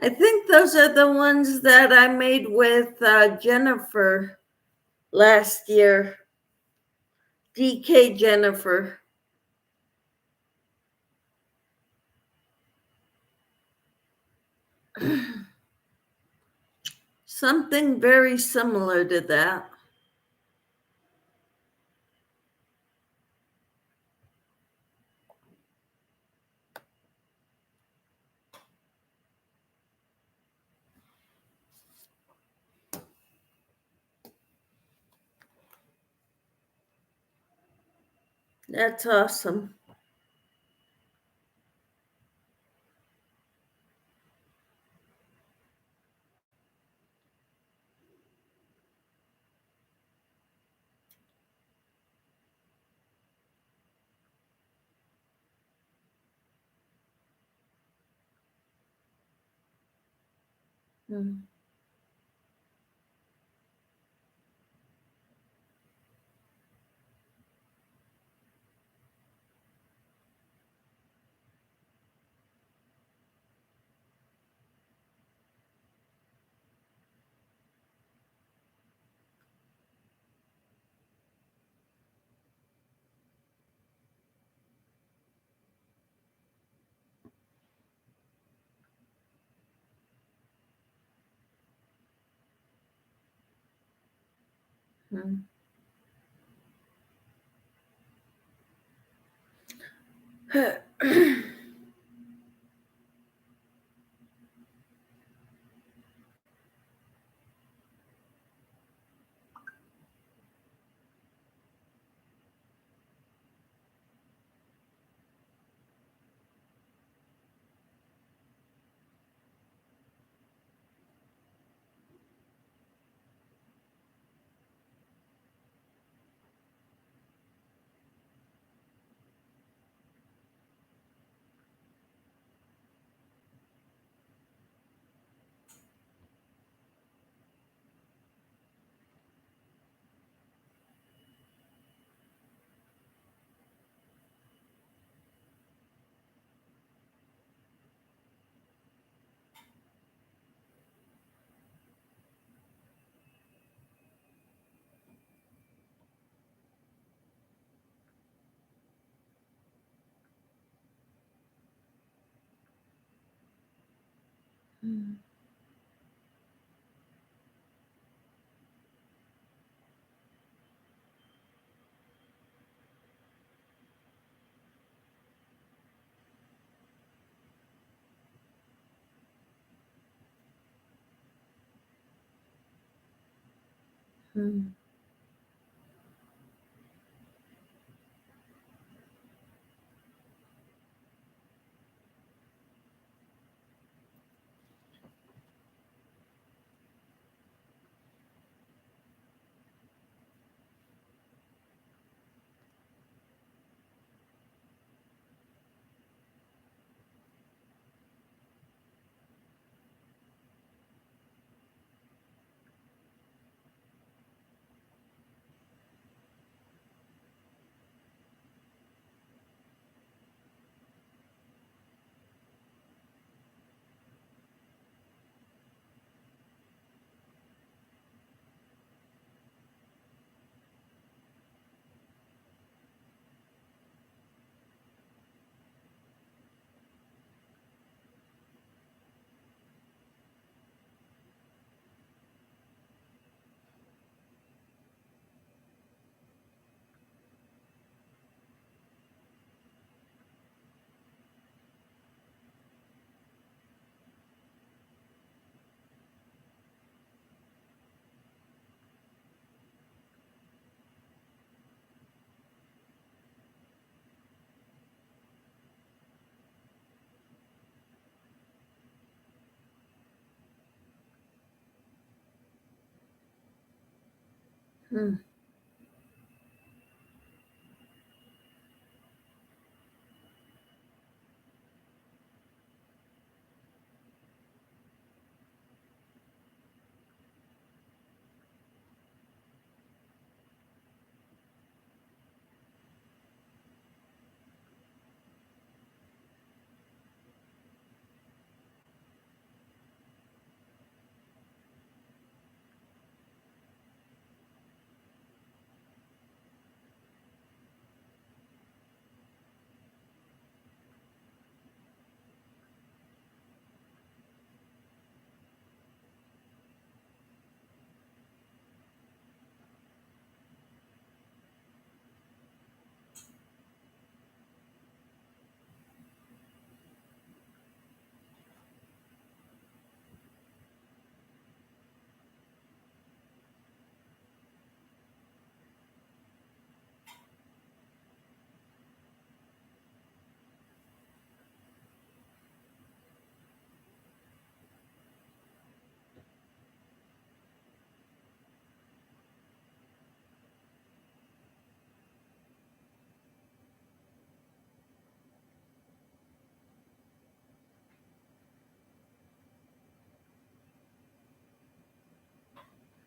I think those are the ones that I made with Jennifer last year. DK Jennifer. Something very similar to that. That's awesome. Hmm. Hmm. Hmm. Hmm. Hmm.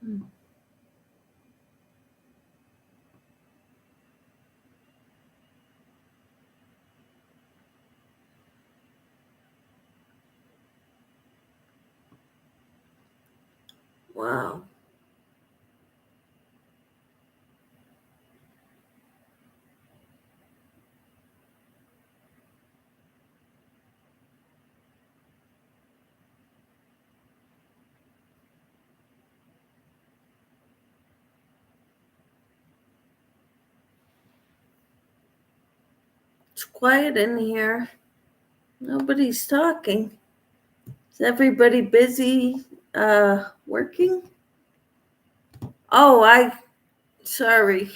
Hmm. Wow. It's quiet in here. Nobody's talking. Is everybody busy working? Oh, sorry.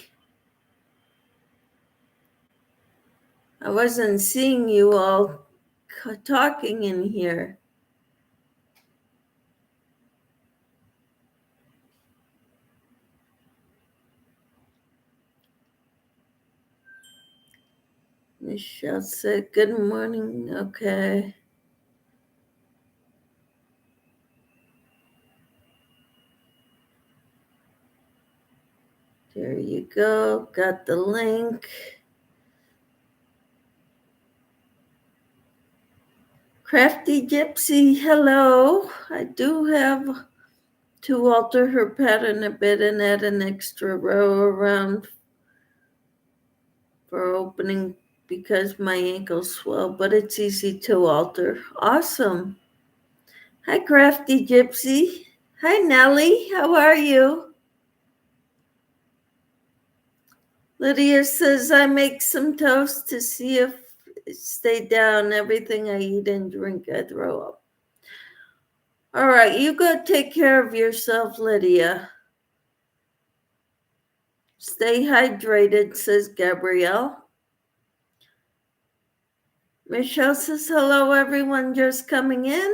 I wasn't seeing you all talking in here. Michelle said, good morning. Okay. There you go. Got the link. Crafty Gypsy, hello. I do have to alter her pattern a bit and add an extra row around for opening because my ankles swell, but it's easy to alter. Awesome. Hi, Crafty Gypsy. Hi, Nellie. How are you? Lydia says, I make some toast to see if it stay down. Everything I eat and drink, I throw up. All right, you go take care of yourself, Lydia. Stay hydrated, says Gabrielle. Michelle says, hello, everyone just coming in.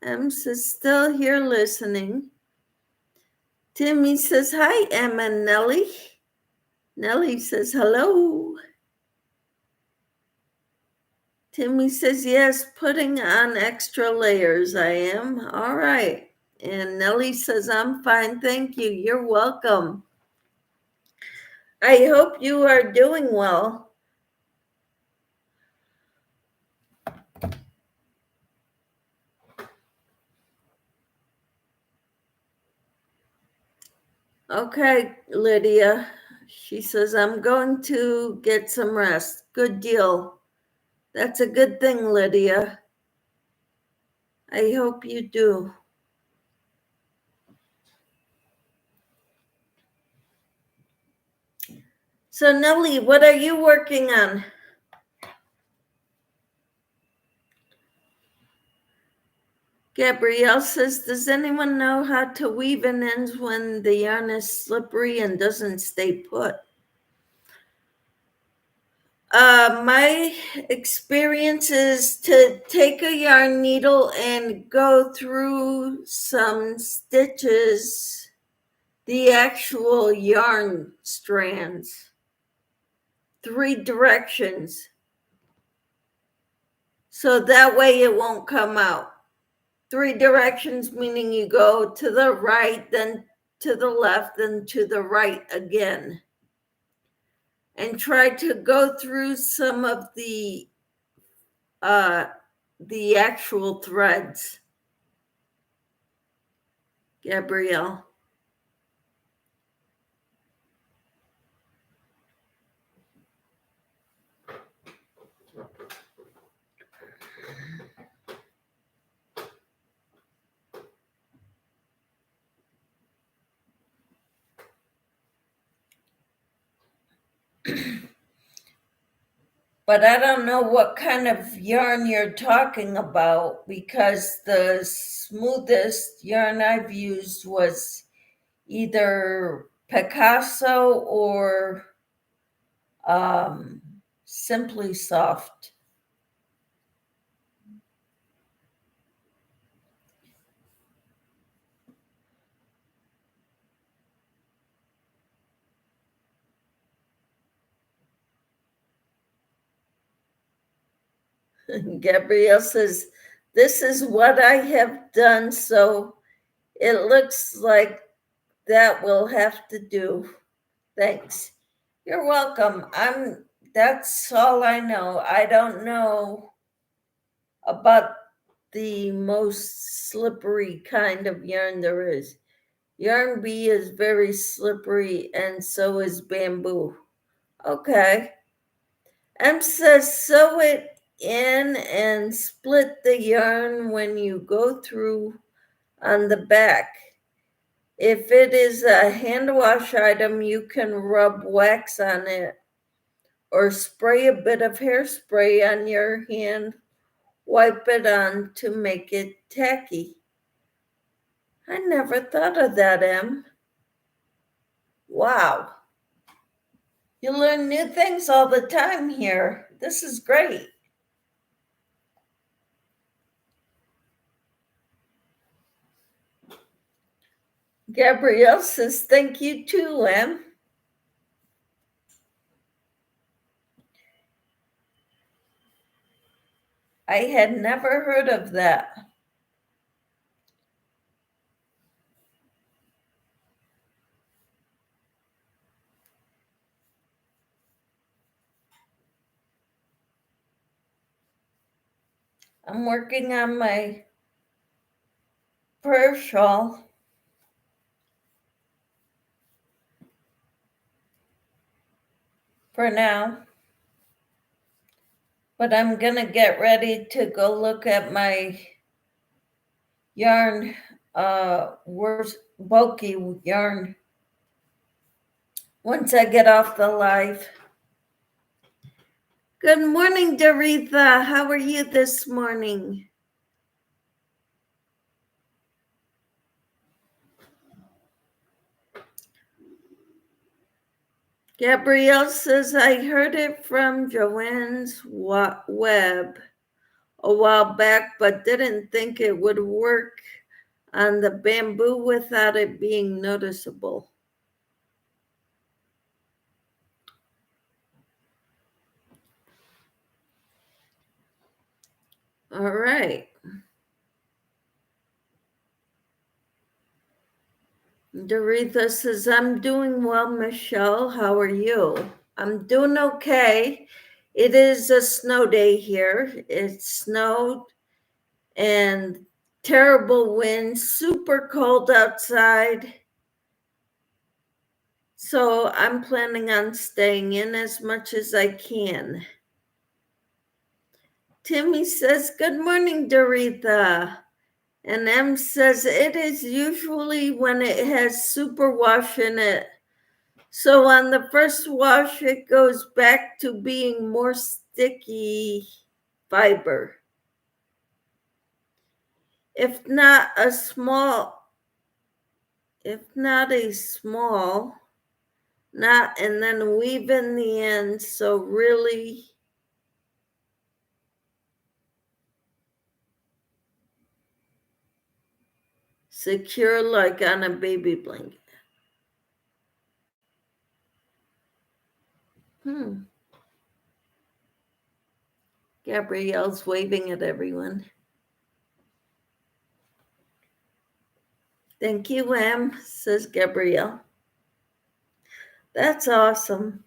Em says, still here listening. Timmy says, hi, Em and Nellie. Nellie says, hello. Timmy says, yes, putting on extra layers, I am. All right. And Nellie says, I'm fine, thank you. You're welcome. I hope you are doing well. Okay, Lydia. She says, I'm going to get some rest. Good deal. That's a good thing, Lydia. I hope you do. So, Nellie, what are you working on? Gabrielle says, does anyone know how to weave in ends when the yarn is slippery and doesn't stay put? My experience is to take a yarn needle and go through some stitches, the actual yarn strands, 3 directions. So that way it won't come out. 3 directions, meaning you go to the right, then to the left, then to the right again. And try to go through some of the actual threads. Gabrielle. But I don't know what kind of yarn you're talking about, because the smoothest yarn I've used was either Picasso or Simply Soft. Gabrielle says, this is what I have done, so it looks like that will have to do. Thanks. You're welcome. That's all I know. I don't know about the most slippery kind of yarn there is. Yarn bee is very slippery, and so is bamboo. Okay. M says sew it in and split the yarn when you go through on the back. If it is a hand wash item, you can rub wax on it or spray a bit of hairspray on your hand, wipe it on to make it tacky. I never thought of that, Em. Wow. You learn new things all the time here. This is great. Gabrielle says, thank you too, Em. I had never heard of that. I'm working on my prayer shawl for now. But I'm going to get ready to go look at my yarn, worse bulky yarn once I get off the live. Good morning, Doretha. How are you this morning? Gabrielle says, I heard it from Joanne's web a while back, but didn't think it would work on the bamboo without it being noticeable. All right. Doretha says, I'm doing well, Michelle. How are you? I'm doing okay. It is a snow day here. It snowed and terrible wind, super cold outside. So I'm planning on staying in as much as I can. Timmy says, good morning, Doretha. And M says, it is usually when it has superwash in it. So on the first wash, it goes back to being more sticky fiber. If not a small, and then weave in the end. So really secure like on a baby blanket. Gabrielle's waving at everyone. Thank you, Em, says Gabrielle. That's awesome.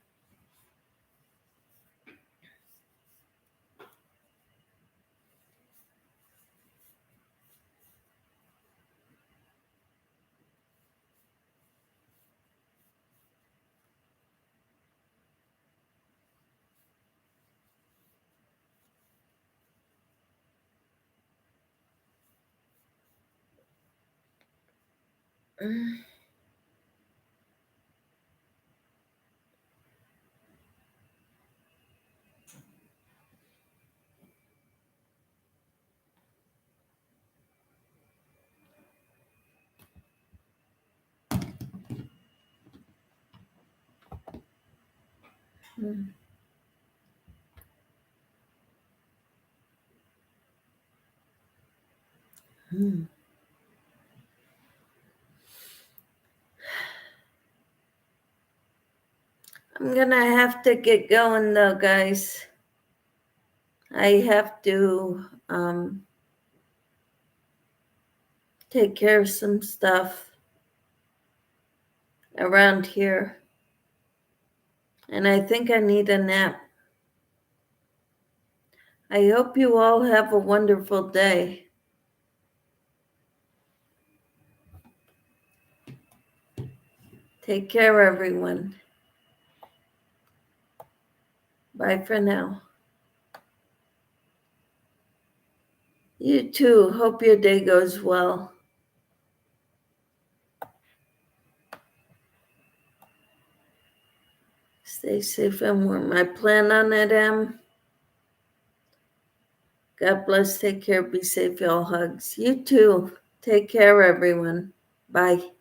I'm gonna have to get going though, guys. I have to take care of some stuff around here. And I think I need a nap. I hope you all have a wonderful day. Take care, everyone. Bye for now. You too. Hope your day goes well. Stay safe and warm. I plan on it, Em. God bless. Take care. Be safe. Y'all hugs. You too. Take care, everyone. Bye.